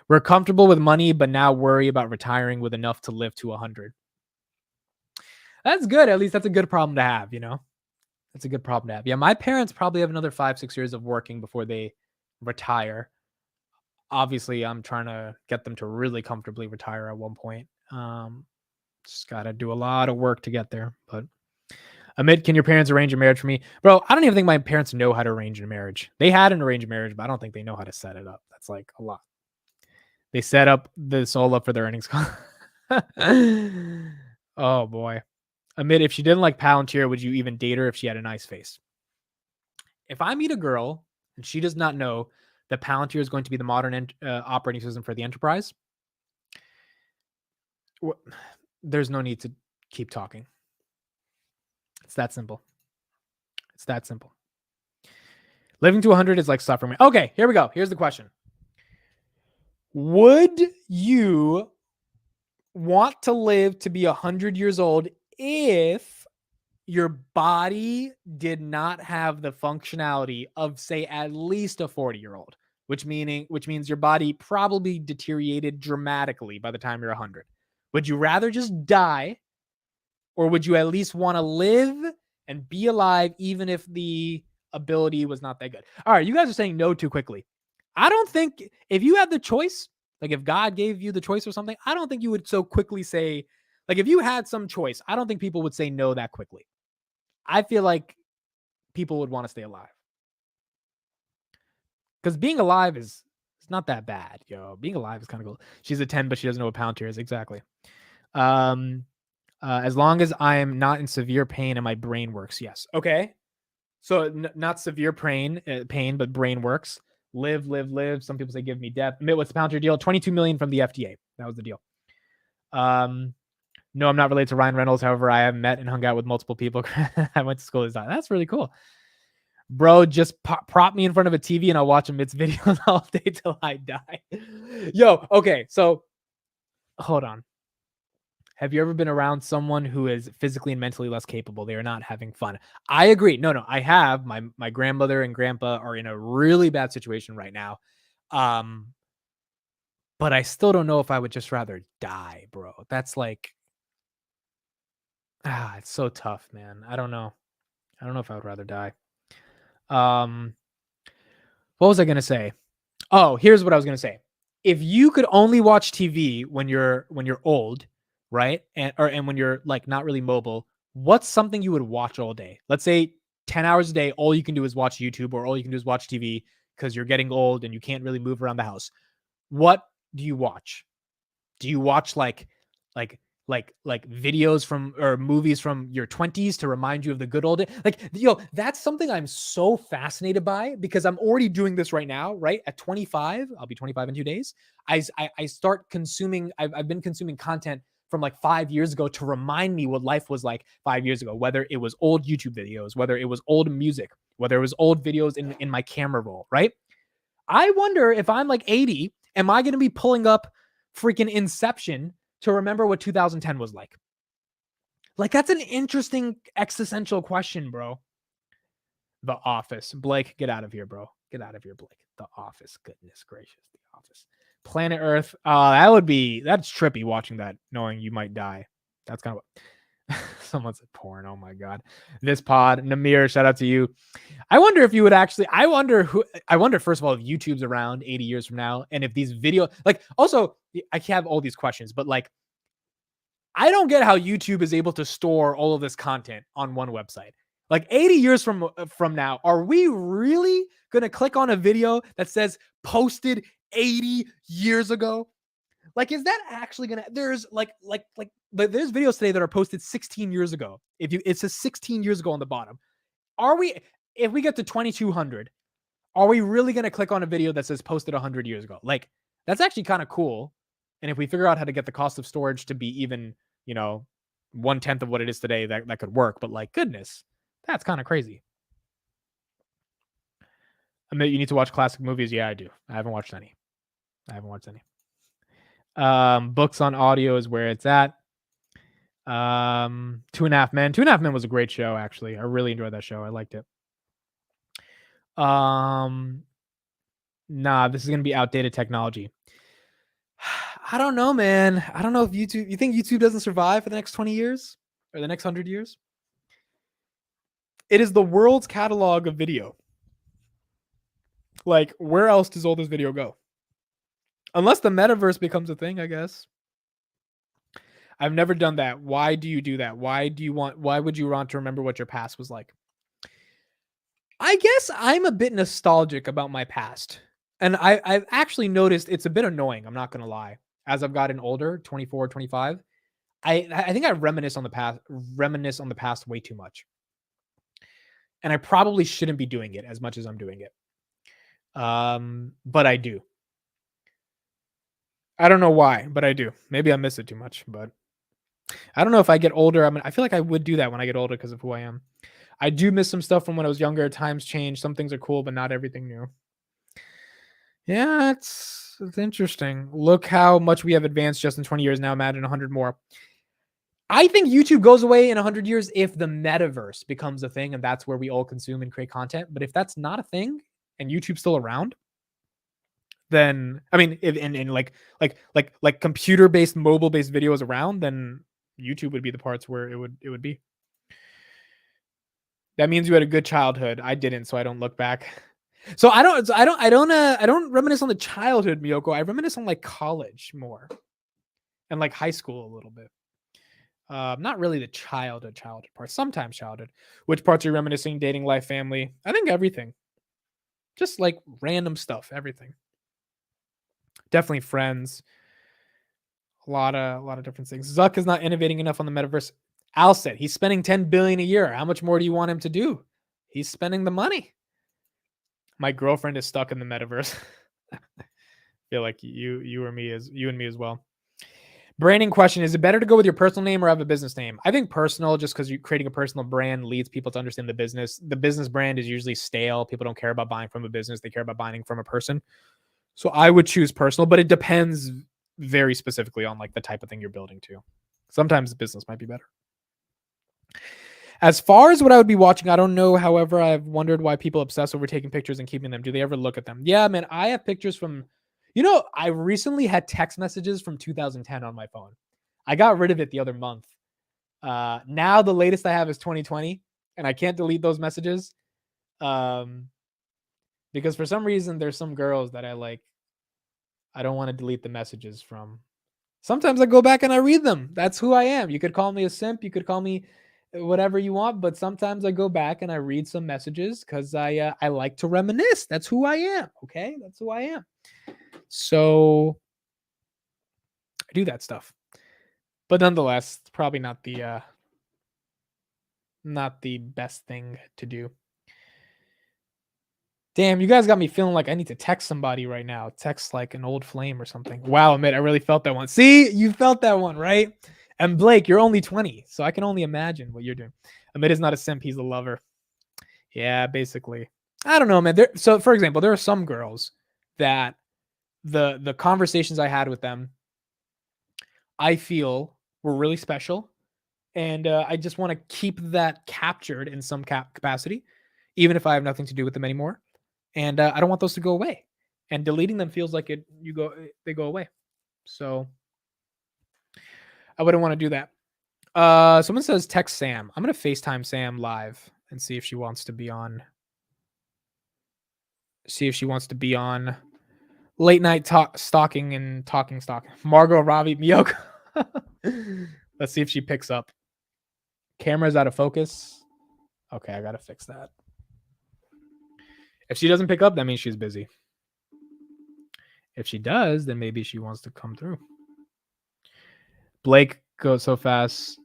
We're comfortable with money, but now worry about retiring with enough to live to 100. That's good. At least that's a good problem to have, That's a good problem to have. Yeah, my parents probably have another 5-6 years of working before they retire. Obviously, I'm trying to get them to really comfortably retire at one point. Just got to do a lot of work to get there. But Amit, can your parents arrange a marriage for me? Bro, I don't even think my parents know how to arrange a marriage. They had an arranged marriage, but I don't think they know how to set it up. That's like a lot. They set up this all up for their earnings call. Oh, boy. Amit, if she didn't like Palantir, would you even date her if she had a nice face? If I meet a girl and she does not know that Palantir is going to be the modern operating system for the enterprise, there's no need to keep talking. It's that simple. Living to 100 is like suffering. Okay, here we go. Here's the question. Would you want to live to be 100 years old if your body did not have the functionality of, say, at least a 40-year-old, which means your body probably deteriorated dramatically by the time you're 100? Would you rather just die, or would you at least want to live and be alive even if the ability was not that good? All right, you guys are saying no too quickly. I don't think, if you had the choice, like if God gave you the choice or something, I don't think you would so quickly say, like if you had some choice, I don't think people would say no that quickly. I feel like people would want to stay alive, because being alive is it's not that bad, yo. Being alive is kind of cool. She's a 10, but she doesn't know what Palantir is. Exactly. As long as I am not in severe pain and my brain works, yes. Okay. So not severe pain, but brain works. Live. Some people say give me death. What's the Palantir deal? 22 million from the FDA. That was the deal. No, I'm not related to Ryan Reynolds. However, I have met and hung out with multiple people. I went to school with his. That's really cool. Bro, just prop me in front of a TV and I'll watch Amit's videos all day till I die. Yo, okay, so hold on. Have you ever been around someone who is physically and mentally less capable? They are not having fun. I agree. No, I have. My grandmother and grandpa are in a really bad situation right now. But I still don't know if I would just rather die, bro. That's like, it's so tough, man. I don't know. I don't know if I would rather die. What was I gonna say? Oh, here's what I was gonna say. If you could only watch TV when you're old, right, and when you're like not really mobile, what's something you would watch all day? Let's say 10 hours a day, all you can do is watch YouTube, or all you can do is watch TV because you're getting old and you can't really move around the house. What do you watch? Do you watch like videos from or movies from your 20s to remind you of the good old days? Like, yo, that's something I'm so fascinated by, because I'm already doing this right now, right? At 25, I'll be 25 in 2 days. I start consuming, I've been consuming content from like 5 years ago to remind me what life was like 5 years ago, whether it was old YouTube videos, whether it was old music, whether it was old videos in my camera roll, right? I wonder if I'm like 80, am I going to be pulling up freaking Inception to remember what 2010 was like? Like, that's an interesting existential question, bro. The Office. Blake, get out of here, bro. Get out of here, Blake. The Office. Goodness gracious. The Office. Planet Earth. That's trippy watching that, knowing you might die. That's kind of what someone said porn. Oh my God. This pod. Namir, shout out to you. I wonder if you would actually, I wonder, first of all, if YouTube's around 80 years from now, and if these video, like, also, I have all these questions, but like, I don't get how YouTube is able to store all of this content on one website. Like 80 years from now, are we really going to click on a video that says posted 80 years ago? Like, is that actually going to, there's there's videos today that are posted 16 years ago. It says 16 years ago on the bottom. If we get to 2200, are we really going to click on a video that says posted 100 years ago? Like, that's actually kind of cool. And if we figure out how to get the cost of storage to be even, 1/10 of what it is today, that could work. But like, goodness, that's kind of crazy. Amit, you need to watch classic movies. Yeah, I do. I haven't watched any. Books on audio is where it's at. 2.5 Men. 2.5 Men was a great show, actually. I really enjoyed that show. I liked it. Nah, this is gonna be outdated technology. I don't know, man. I don't know if YouTube. You think YouTube doesn't survive for the next 20 years or the next 100 years? It is the world's catalog of video. Like, where else does all this video go? Unless the metaverse becomes a thing, I guess. I've never done that. Why do you do that? Why would you want to remember what your past was like? I guess I'm a bit nostalgic about my past. And I've actually noticed it's a bit annoying. I'm not going to lie. As I've gotten older, 24, 25, I think I reminisce on the past way too much. And I probably shouldn't be doing it as much as I'm doing it. But I do. I don't know why, but I do. Maybe I miss it too much, but I don't know if I get older. I feel like I would do that when I get older because of who I am. I do miss some stuff from when I was younger. Times change. Some things are cool, but not everything new. Yeah, it's interesting. Look how much we have advanced just in 20 years now. Imagine 100 more. I think YouTube goes away in 100 years if the metaverse becomes a thing and that's where we all consume and create content. But if that's not a thing and YouTube's still around, then I mean, if and like computer based, mobile based videos around, then YouTube would be the parts where it would be. That means you had a good childhood. I didn't, so I don't look back. So I don't reminisce on the childhood, Miyoko. I reminisce on like college more and like high school a little bit. Not really the childhood part. Sometimes childhood. Which parts are you reminiscing? Dating, life, family. I think everything. Just like random stuff. Everything. Definitely friends. A lot of different things. Zuck is not innovating enough on the metaverse. Al said he's spending 10 billion a year. How much more do you want him to do? He's spending the money. My girlfriend is stuck in the metaverse. I feel like you and me as well. Branding question: is it better to go with your personal name or have a business name? I think personal, just because you're creating a personal brand leads people to understand the business. The business brand is usually stale. People don't care about buying from a business; they care about buying from a person. So I would choose personal, but it depends very specifically on like the type of thing you're building too. Sometimes the business might be better. As far as what I would be watching, I don't know. However, I've wondered why people obsess over taking pictures and keeping them. Do they ever look at them? Yeah, man. I have pictures from, I recently had text messages from 2010 on my phone. I got rid of it the other month. Now the latest I have is 2020, and I can't delete those messages. Because for some reason there's some girls that I like. I don't want to delete the messages from. Sometimes I go back and I read them. That's who I am. You could call me a simp. You could call me whatever you want, but sometimes I go back and I read some messages because I like to reminisce. That's who I am. Okay, that's who I am. So I do that stuff, but nonetheless, it's probably not the best thing to do. Damn, you guys got me feeling like I need to text somebody right now. Text like an old flame or something. Wow, Amit, I really felt that one. See, you felt that one, right? And Blake, you're only 20, so I can only imagine what you're doing. Amit is not a simp, he's a lover. Yeah, basically. I don't know, man. So for example, there are some girls that the conversations I had with them, I feel were really special. And I just want to keep that captured in some capacity, even if I have nothing to do with them anymore. And I don't want those to go away. And deleting them feels like they go away. So I wouldn't want to do that. Someone says text Sam. I'm gonna FaceTime Sam live and see if she wants to be on. See if she wants to be on late night stalking and talking stock. Margot Robbie Miyoko. Let's see if she picks up. Camera's out of focus. Okay, I gotta fix that. If she doesn't pick up, that means she's busy. If she does, then maybe she wants to come through. Blake goes so fast.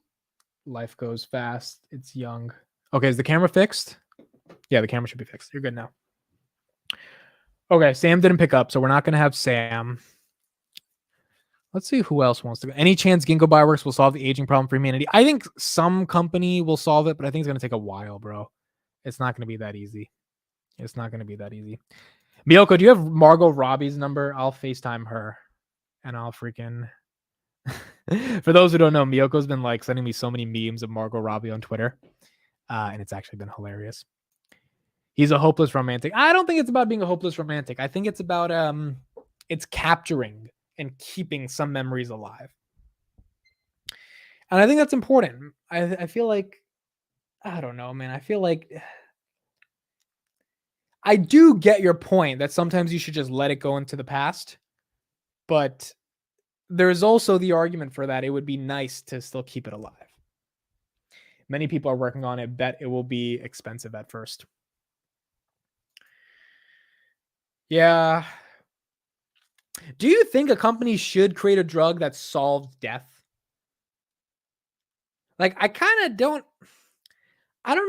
Life goes fast. It's young. Okay, is the camera fixed? Yeah, the camera should be fixed. You're good now. Okay, Sam didn't pick up, so we're not going to have Sam. Let's see who else wants to go. Any chance Ginkgo Bioworks will solve the aging problem for humanity? I think some company will solve it, but I think it's going to take a while, bro. It's not going to be that easy. It's not going to be that easy. Miyoko, do you have Margot Robbie's number? I'll FaceTime her and I'll freaking... For those who don't know, Miyoko's been like sending me so many memes of Margot Robbie on Twitter. And it's actually been hilarious. He's a hopeless romantic. I don't think it's about being a hopeless romantic. I think it's about it's capturing and keeping some memories alive. And I think that's important. I feel like, I don't know, man. I feel like I do get your point that sometimes you should just let it go into the past. But there's also the argument for that. It would be nice to still keep it alive. Many people are working on it. Bet it will be expensive at first. Yeah. Do you think a company should create a drug that solves death? Like, I don't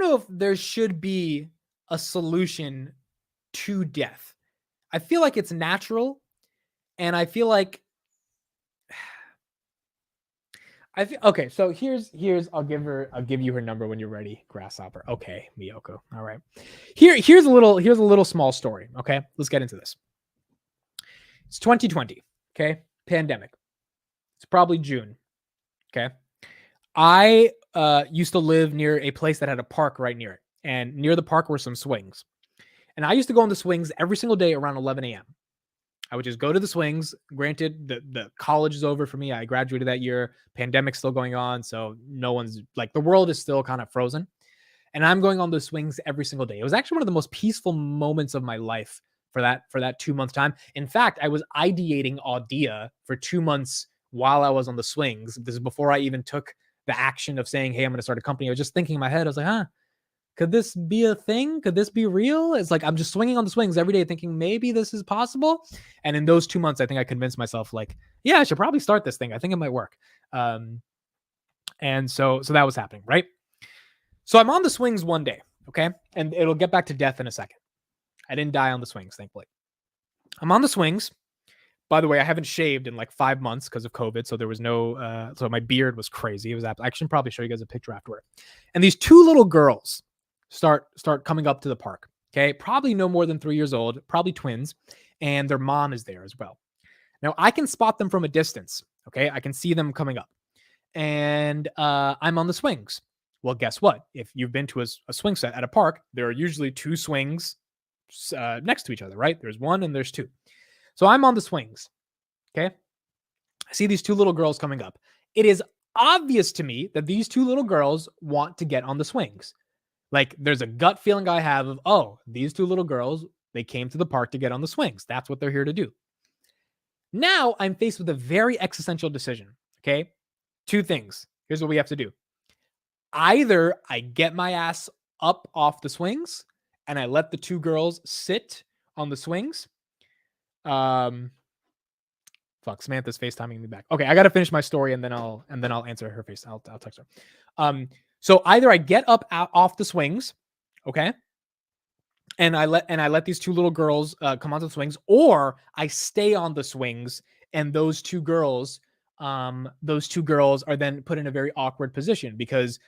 know if there should be a solution to death. I feel like it's natural, and I feel like okay, so here's I'll give you her number when you're ready, Grasshopper. Okay, Miyoko. All right. Here's a little small story. Okay, let's get into this. It's 2020. Okay. Pandemic. It's probably June. Okay. I used to live near a place that had a park right near it. And near the park were some swings. And I used to go on the swings every single day around 11 a.m. I would just go to the swings. Granted, the college is over for me. I graduated that year. Pandemic's still going on. So no one's like, the world is still kind of frozen. And I'm going on those swings every single day. It was actually one of the most peaceful moments of my life for that 2-month time. In fact, I was ideating Audia for 2 months while I was on the swings. This is before I even took the action of saying, hey, I'm going to start a company. I was just thinking in my head, I was like, could this be a thing? Could this be real? It's like, I'm just swinging on the swings every day thinking maybe this is possible. And in those 2 months, I think I convinced myself like, yeah, I should probably start this thing. I think it might work. And so that was happening, right? So I'm on the swings one day, okay? And it'll get back to death in a second. I didn't die on the swings, thankfully. I'm on the swings. By the way, I haven't shaved in like 5 months because of COVID. So there was no, so my beard was crazy. It was, I should probably show you guys a picture afterward. And these two little girls start coming up to the park, okay? Probably no more than 3 years old, probably twins. And their mom is there as well. Now I can spot them from a distance, okay? I can see them coming up. And I'm on the swings. Well, guess what? If you've been to a swing set at a park, there are usually two swings next to each other, right? There's one and there's two. So I'm on the swings, okay? I see these two little girls coming up. It is obvious to me that these two little girls want to get on the swings. Like there's a gut feeling I have of, oh, these two little girls, they came to the park to get on the swings. That's what they're here to do. Now I'm faced with a very existential decision, okay? Two things. Here's what we have to do. Either I get my ass up off the swings and I let the two girls sit on the swings. Fuck, Samantha's FaceTiming me back. Okay, I gotta finish my story and then I'll answer her face. I'll text her. So either I get up off the swings, okay, and I let these two little girls come onto the swings, or I stay on the swings and those two girls are then put in a very awkward position because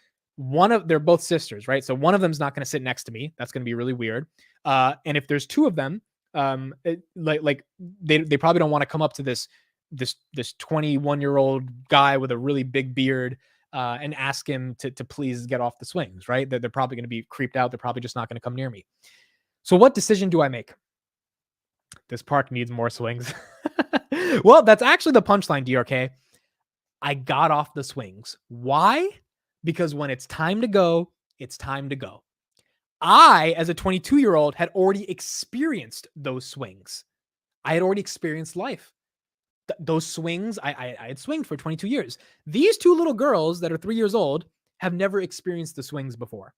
they're both sisters, right? So one of them's not going to sit next to me. That's going to be really weird. And if there's two of them, they probably don't want to come up to this 21-year-old guy with a really big beard and ask him to please get off the swings, right? They're probably going to be creeped out. They're probably just not going to come near me. So what decision do I make? This park needs more swings. Well, that's actually the punchline, DRK. I got off the swings. Why? Because when it's time to go, it's time to go. I, as a 22-year-old, had already experienced those swings. I had already experienced life. Those swings, I had swinged for 22 years. These two little girls that are 3 years old have never experienced the swings before.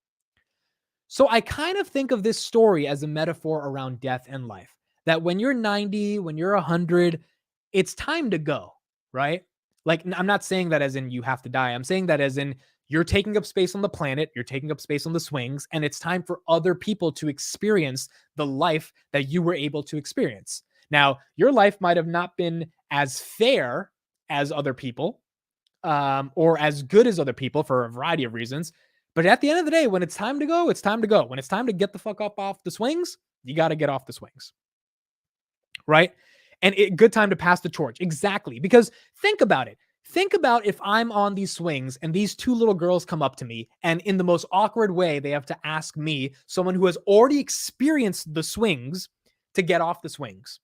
So I kind of think of this story as a metaphor around death and life. That when you're 90, when you're 100, it's time to go, right? Like, I'm not saying that as in you have to die. I'm saying that as in you're taking up space on the planet, you're taking up space on the swings, and it's time for other people to experience the life that you were able to experience. Now, your life might have not been as fair as other people, or as good as other people for a variety of reasons. But at the end of the day, when it's time to go, it's time to go. When it's time to get the fuck up off the swings, you got to get off the swings. Right? And good time to pass the torch. Exactly. Because think about it. Think about if I'm on these swings and these two little girls come up to me and in the most awkward way, they have to ask me, someone who has already experienced the swings, to get off the swings.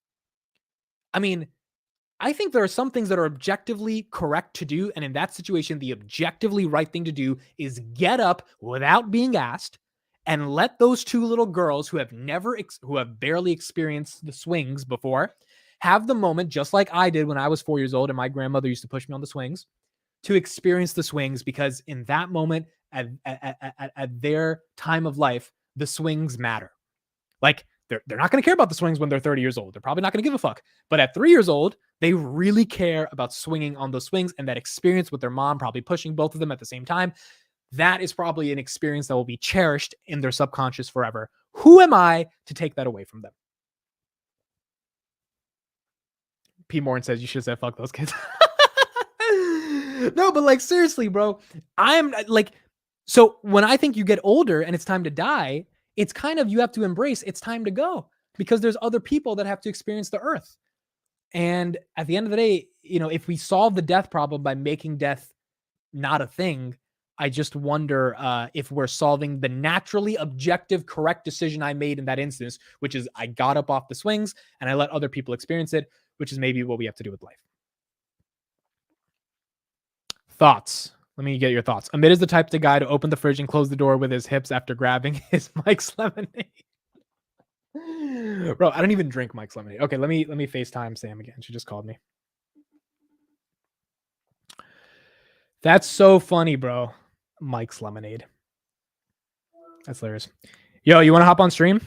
I mean, I think there are some things that are objectively correct to do. And in that situation, the objectively right thing to do is get up without being asked and let those two little girls who have barely experienced the swings before have the moment, just like I did when I was 4 years old and my grandmother used to push me on the swings, to experience the swings, because in that moment, at their time of life, the swings matter. Like, they're not going to care about the swings when they're 30 years old. They're probably not going to give a fuck. But at 3 years old, they really care about swinging on those swings, and that experience with their mom probably pushing both of them at the same time, that is probably an experience that will be cherished in their subconscious forever. Who am I to take that away from them? P. Morin says you should have said fuck those kids. No, but like, seriously, bro. I'm like, so when I think you get older and it's time to die, it's kind of, you have to embrace it's time to go, because there's other people that have to experience the earth. And at the end of the day, if we solve the death problem by making death not a thing, I just wonder if we're solving the naturally objective correct decision I made in that instance, which is I got up off the swings and I let other people experience it, which is maybe what we have to do with life. Thoughts. Let me get your thoughts. Amit is the type of guy to open the fridge and close the door with his hips after grabbing his Mike's lemonade. Bro, I don't even drink Mike's lemonade. Okay, let me FaceTime Sam again. She just called me. That's so funny, bro. Mike's lemonade. That's hilarious. Yo, you want to hop on stream?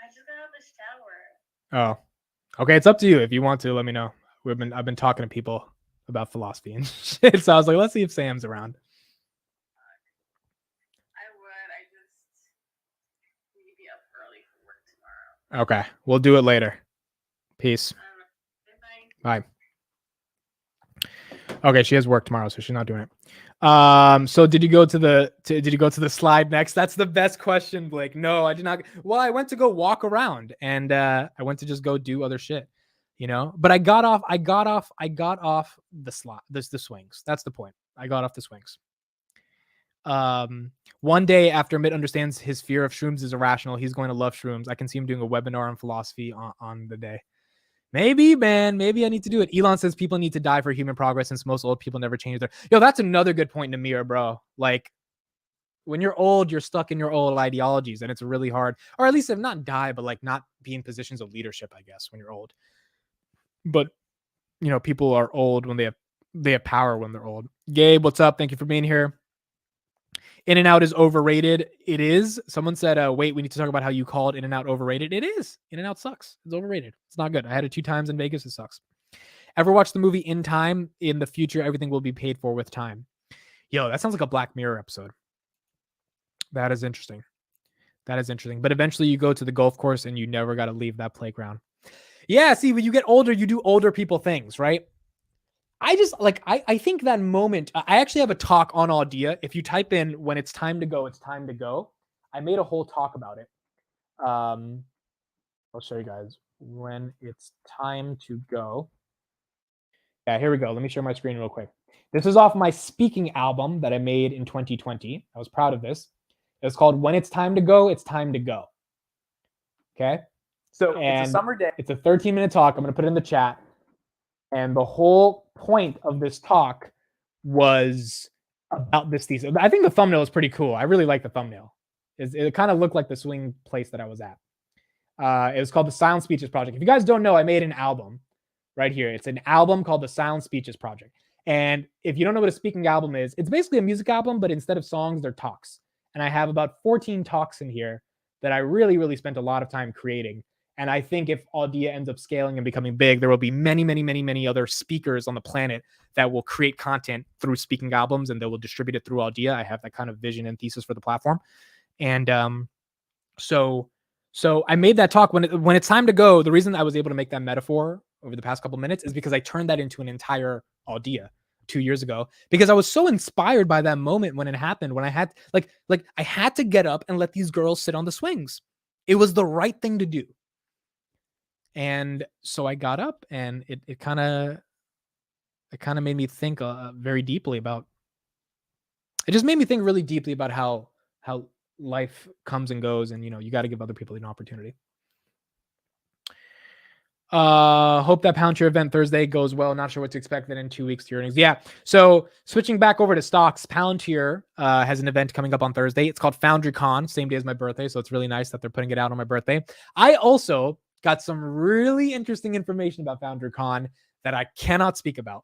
I just got out of the shower. Oh, okay. It's up to you. If you want to, let me know. I've been talking to people about philosophy and shit. So I was like, let's see if Sam's around. I would. I just need to be up early for work tomorrow. Okay, we'll do it later. Peace. Bye. Bye. Okay, she has work tomorrow, so she's not doing it. So did you go to the slide next? That's the best question, Blake. No, I did not. Well, I went to go walk around and I went to just go do other shit, but I got off the slot. The swings. That's the point. I got off the swings. One day after Mitt understands his fear of shrooms is irrational, he's going to love shrooms. I can see him doing a webinar on philosophy on the day. Maybe, man. Maybe I need to do it. Elon says people need to die for human progress since most old people never change their... Yo, that's another good point, Namir, bro. Like, when you're old, you're stuck in your old ideologies, and it's really hard. Or at least if not die, but like not be in positions of leadership, I guess, when you're old. But, people are old when they have power when they're old. Gabe, what's up? Thank you for being here. In-N-Out is overrated. It is. Someone said, wait, we need to talk about how you called In-N-Out overrated. It is. In-N-Out sucks. It's overrated. It's not good. I had it 2 times in Vegas. It sucks. Ever watch the movie In Time? In the future, everything will be paid for with time. Yo, that sounds like a Black Mirror episode. That is interesting. But eventually you go to the golf course and you never got to leave that playground. Yeah, see, when you get older, you do older people things, right? I just I think that moment, I actually have a talk on Audia. If you type in when it's time to go, it's time to go. I made a whole talk about it. I'll show you guys when it's time to go. Yeah, here we go. Let me share my screen real quick. This is off my speaking album that I made in 2020. I was proud of this. It's called When It's Time to Go, It's Time to Go. Okay. So it's a summer day. It's a 13-minute talk. I'm going to put it in the chat. And the whole point of this talk was about this thesis. I think the thumbnail is pretty cool. I really like the thumbnail. It kind of looked like the swing place that I was at. It was called the Silent Speeches Project. If you guys don't know, I made an album right here. It's an album called the Silent Speeches Project. And if you don't know what a speaking album is, it's basically a music album, but instead of songs, they're talks. And I have about 14 talks in here that I really, really spent a lot of time creating. And I think if Audia ends up scaling and becoming big, there will be many, many, many, many other speakers on the planet that will create content through speaking albums and they will distribute it through Audia. I have that kind of vision and thesis for the platform. And so I made that talk when it's time to go. The reason I was able to make that metaphor over the past couple minutes is because I turned that into an entire Audia 2 years ago, because I was so inspired by that moment when it happened, when I had I had to get up and let these girls sit on the swings. It was the right thing to do. And so I got up and it kind of made me think very deeply about, it just made me think really deeply about how life comes and goes. And, you got to give other people an opportunity. Hope that Palantir event Thursday goes well. Not sure what to expect then in 2 weeks to earnings. Yeah. So switching back over to stocks, Palantir has an event coming up on Thursday. It's called FoundryCon, same day as my birthday. So it's really nice that they're putting it out on my birthday. I also got some really interesting information about FoundryCon that I cannot speak about.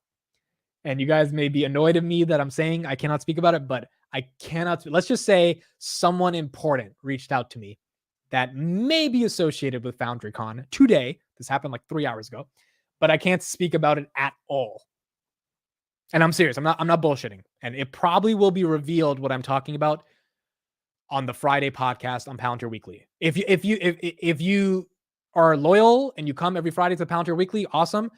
And you guys may be annoyed at me that I'm saying I cannot speak about it, but I cannot. Let's just say someone important reached out to me that may be associated with FoundryCon today. This happened like 3 hours ago, but I can't speak about it at all. And I'm serious. I'm not bullshitting. And it probably will be revealed what I'm talking about on the Friday podcast on Palantir Weekly. If you are loyal and you come every Friday to Palantir Weekly, awesome.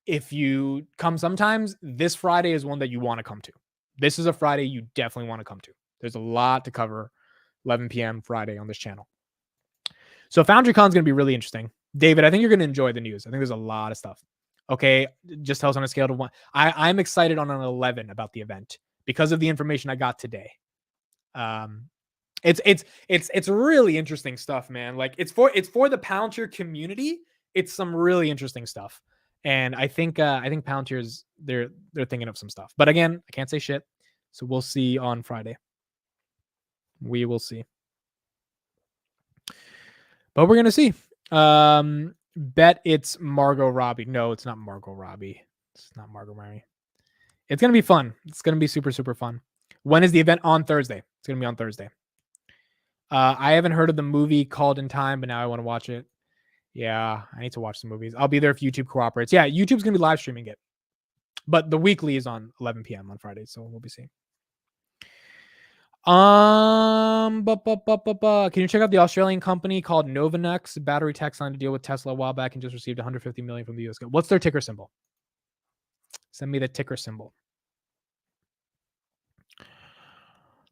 If you come sometimes, this Friday is one that you want to come to. This is a Friday you definitely want to come to. There's a lot to cover 11 p.m. Friday on this channel. So FoundryCon is going to be really interesting. David, I think you're going to enjoy the news. I think there's a lot of stuff. Okay, just tell us on a scale of 1. I'm excited on an 11 about the event because of the information I got today. It's really interesting stuff, man. Like it's for the Palantir community. It's some really interesting stuff, and I think Palantir's they're thinking of some stuff. But again, I can't say shit, so we'll see on Friday. We will see, but we're gonna see. Bet it's Margot Robbie. No, it's not Margot Robbie. It's not Margot Robbie. It's gonna be fun. It's gonna be super, super fun. When is the event? On Thursday. It's gonna be on Thursday. I haven't heard of the movie Called in Time, but now I want to watch it. Yeah, I need to watch some movies. I'll be there if YouTube cooperates. Yeah, YouTube's gonna be live streaming it, but the weekly is on 11 p.m. on Friday, so we'll be seeing. Can you check out the Australian company called Novanex? Battery tech signed a deal with Tesla a while back and just received 150 million from the US. What's their ticker symbol? Send me the ticker symbol.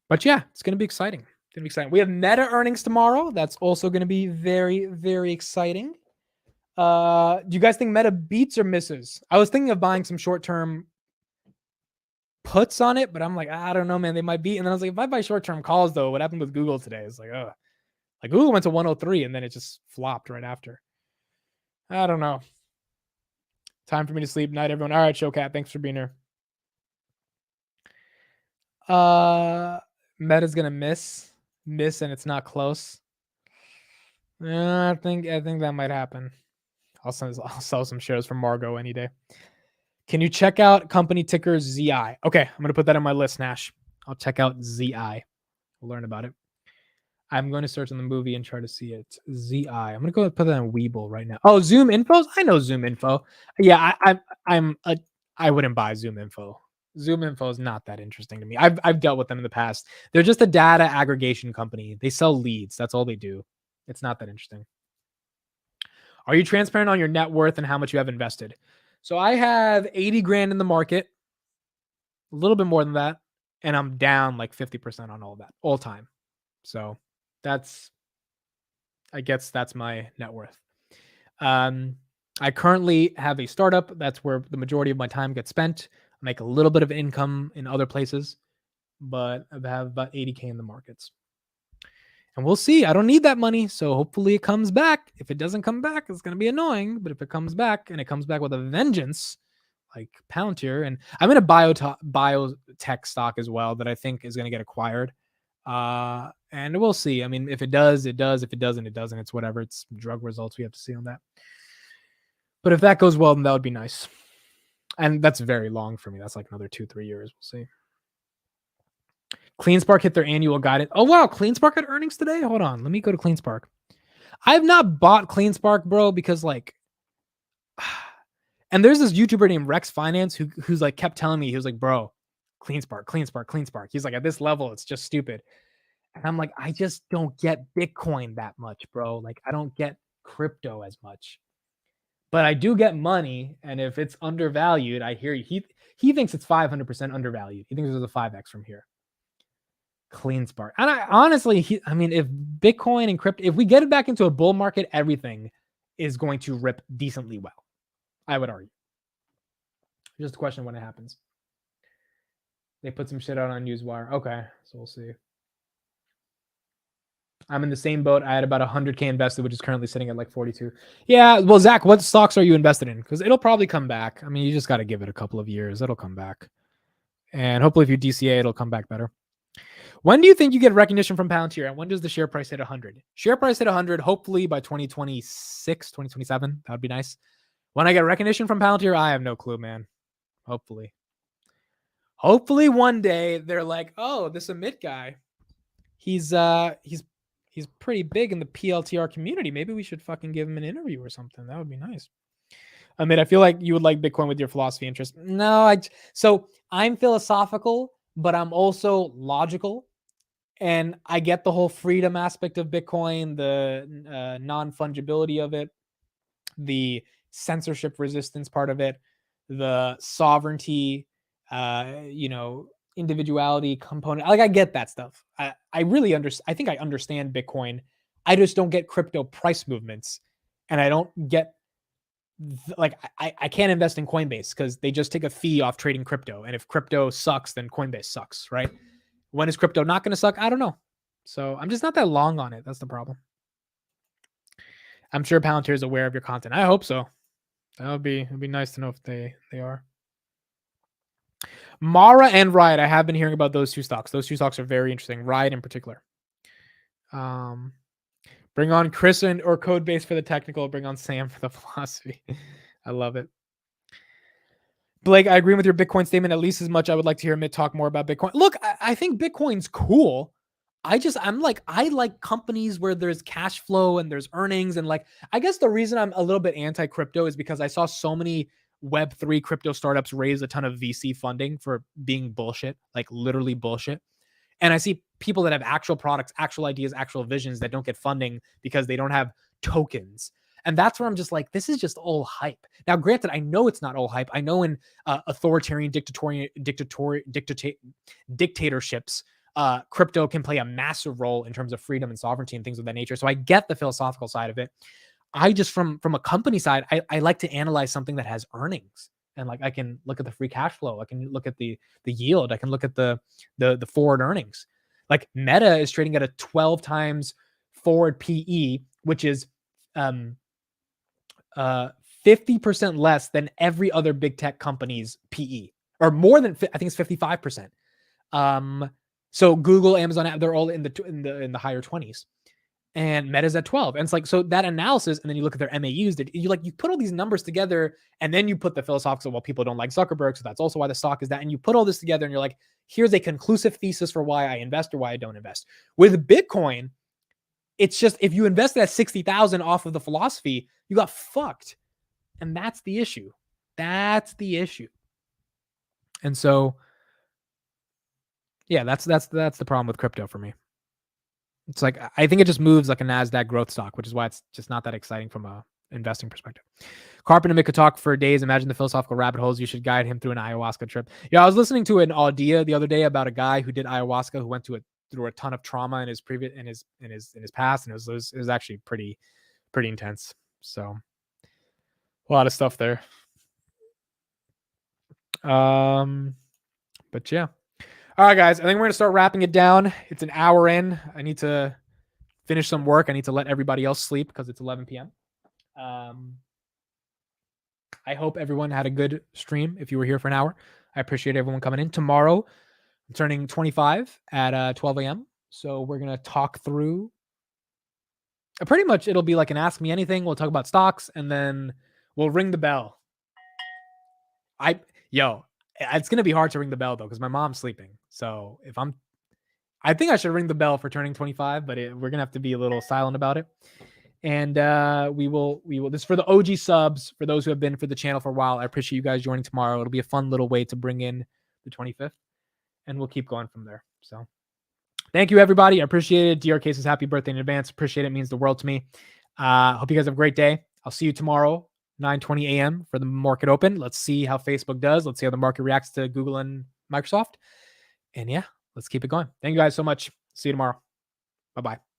But yeah, it's gonna be exciting. It's gonna be exciting. We have Meta earnings tomorrow. That's also gonna be very, very exciting. Do you guys think Meta beats or misses? I was thinking of buying some short-term puts on it, but I'm like, I don't know, man. They might beat. And then I was like, if I buy short-term calls, though, what happened with Google today? It's like, like Google went to 103 and then it just flopped right after. I don't know. Time for me to sleep. Night, everyone. All right, Showcat. Thanks for being here. Meta's gonna miss, and it's not close. I think that might happen. I'll sell some shares from Margot any day. Can you check out company ticker ZI? Okay, I'm going to put that on my list, Nash. I'll check out ZI. We'll learn about it. I'm going to search on the movie and try to see it. ZI. I'm going to go put that on Webull right now. Oh, Zoom Infos? I know Zoom Info. Yeah, I wouldn't buy Zoom Info. Zoom Info is not that interesting to me. I've dealt with them in the past. They're just a data aggregation company. They sell leads. That's all they do. It's not that interesting. Are you transparent on your net worth and how much you have invested? So I have 80 grand in the market, a little bit more than that, and I'm down like 50% on all of that, all time. So I guess that's my net worth. I currently have a startup. That's where the majority of my time gets spent. I make a little bit of income in other places, but I have about 80K in the markets. And we'll see. I don't need that money, so hopefully it comes back. If it doesn't come back, it's going to be annoying. But if it comes back, and it comes back with a vengeance, like Palantir, and I'm in a biotech stock as well that I think is going to get acquired. And we'll see. I mean, if it does, it does. If it doesn't, it doesn't. It's whatever. It's drug results. We have to see on that. But if that goes well, then that would be nice. And that's very long for me. That's like another 2-3 years. We'll see. CleanSpark hit their annual guidance. Oh, wow. CleanSpark had earnings today? Hold on. Let me go to CleanSpark. I have not bought CleanSpark, bro, because like, and there's this YouTuber named Rex Finance who's like kept telling me, he was like, bro, CleanSpark. He's like, at this level, it's just stupid. And I'm like, I just don't get Bitcoin that much, bro. Like, I don't get crypto as much. But I do get money, and if it's undervalued, I hear you. He thinks it's 500% undervalued. He thinks there's a 5x from here. CleanSpark. And I honestly, if Bitcoin and crypto, if we get it back into a bull market, everything is going to rip decently well. I would argue. Just a question when it happens. They put some shit out on Newswire. Okay, so we'll see. I'm in the same boat. I had about 100K invested, which is currently sitting at like 42. Yeah, well, Zach, what stocks are you invested in? Because it'll probably come back. I mean, you just got to give it a couple of years. It'll come back. And hopefully if you DCA, it'll come back better. When do you think you get recognition from Palantir? And when does the share price hit 100? Share price hit 100, hopefully by 2026, 2027. That would be nice. When I get recognition from Palantir, I have no clue, man. Hopefully one day they're like, oh, this Amit guy, he's pretty big in the PLTR community. Maybe we should fucking give him an interview or something. That would be nice. Amit, I feel like you would like Bitcoin with your philosophy interest. No, so I'm philosophical, but I'm also logical. And I get the whole freedom aspect of Bitcoin, the non-fungibility of it, the censorship resistance part of it, the sovereignty, individuality component. Like, I get that stuff. I really understand. I think I understand Bitcoin. I just don't get crypto price movements. And I don't get like I can't invest in Coinbase because they just take a fee off trading crypto. And if crypto sucks, then Coinbase sucks, right? When is crypto not going to suck? I don't know. So I'm just not that long on it. That's the problem. I'm sure Palantir is aware of your content. I hope so. It'd be nice to know if they are. Mara and Riot. I have been hearing about those two stocks. Those two stocks are very interesting. Riot in particular. Bring on Chris or Codebase for the technical. Bring on Sam for the philosophy. I love it. Blake, I agree with your Bitcoin statement at least as much. I would like to hear Mitt talk more about Bitcoin. Look, I think Bitcoin's cool. I like companies where there's cash flow and there's earnings. And like, I guess the reason I'm a little bit anti-crypto is because I saw so many Web3 crypto startups raise a ton of VC funding for being bullshit, like literally bullshit. And I see people that have actual products, actual ideas, actual visions that don't get funding because they don't have tokens. And that's where I'm just like, this is just all hype. Now, granted, I know it's not all hype. I know in authoritarian dictatorships, crypto can play a massive role in terms of freedom and sovereignty and things of that nature. So I get the philosophical side of it. I just, from a company side, I like to analyze something that has earnings. And like, I can look at the free cash flow. I can look at the yield. I can look at the forward earnings. Like Meta is trading at a 12 times forward PE, which is 50% less than every other big tech company's PE, or more than, I think it's 55%. So Google, Amazon, they're all in the higher 20s. And Meta's at 12. And it's like, so that analysis, and then you look at their MAUs, that you put all these numbers together, and then you put the philosophical, well, people don't like Zuckerberg, so that's also why the stock is that. And you put all this together and you're like, here's a conclusive thesis for why I invest or why I don't invest. With Bitcoin, it's just, if you invested at 60,000 off of the philosophy, you got fucked. And that's the issue. That's the issue. And so, yeah, that's the problem with crypto for me. It's like, I think it just moves like a NASDAQ growth stock, which is why it's just not that exciting from a investing perspective. Carpenter could talk for days. Imagine the philosophical rabbit holes. You should guide him through an ayahuasca trip. Yeah, I was listening to an audio the other day about a guy who did ayahuasca, who went through a ton of trauma in his previous in his past, and it was actually pretty intense. So a lot of stuff there. But yeah. All right, guys, I think we're going to start wrapping it down. It's an hour in. I need to finish some work. I need to let everybody else sleep because it's 11 p.m. I hope everyone had a good stream if you were here for an hour. I appreciate everyone coming in. Tomorrow, I'm turning 25 at 12 a.m. So we're going to talk through. Pretty much it'll be like an Ask Me Anything. We'll talk about stocks, and then we'll ring the bell. It's going to be hard to ring the bell, though, because my mom's sleeping. So I think I should ring the bell for turning 25, but we're going to have to be a little silent about it. And we will, this is for the OG subs, for those who have been for the channel for a while. I appreciate you guys joining tomorrow. It'll be a fun little way to bring in the 25th, and we'll keep going from there. So thank you, everybody. I appreciate it. DR Cases, happy birthday in advance. Appreciate it. It means the world to me. Hope you guys have a great day. I'll see you tomorrow, 9:20 a.m. for the market open. Let's see how Facebook does. Let's see how the market reacts to Google and Microsoft. And yeah, let's keep it going. Thank you guys so much. See you tomorrow. Bye-bye.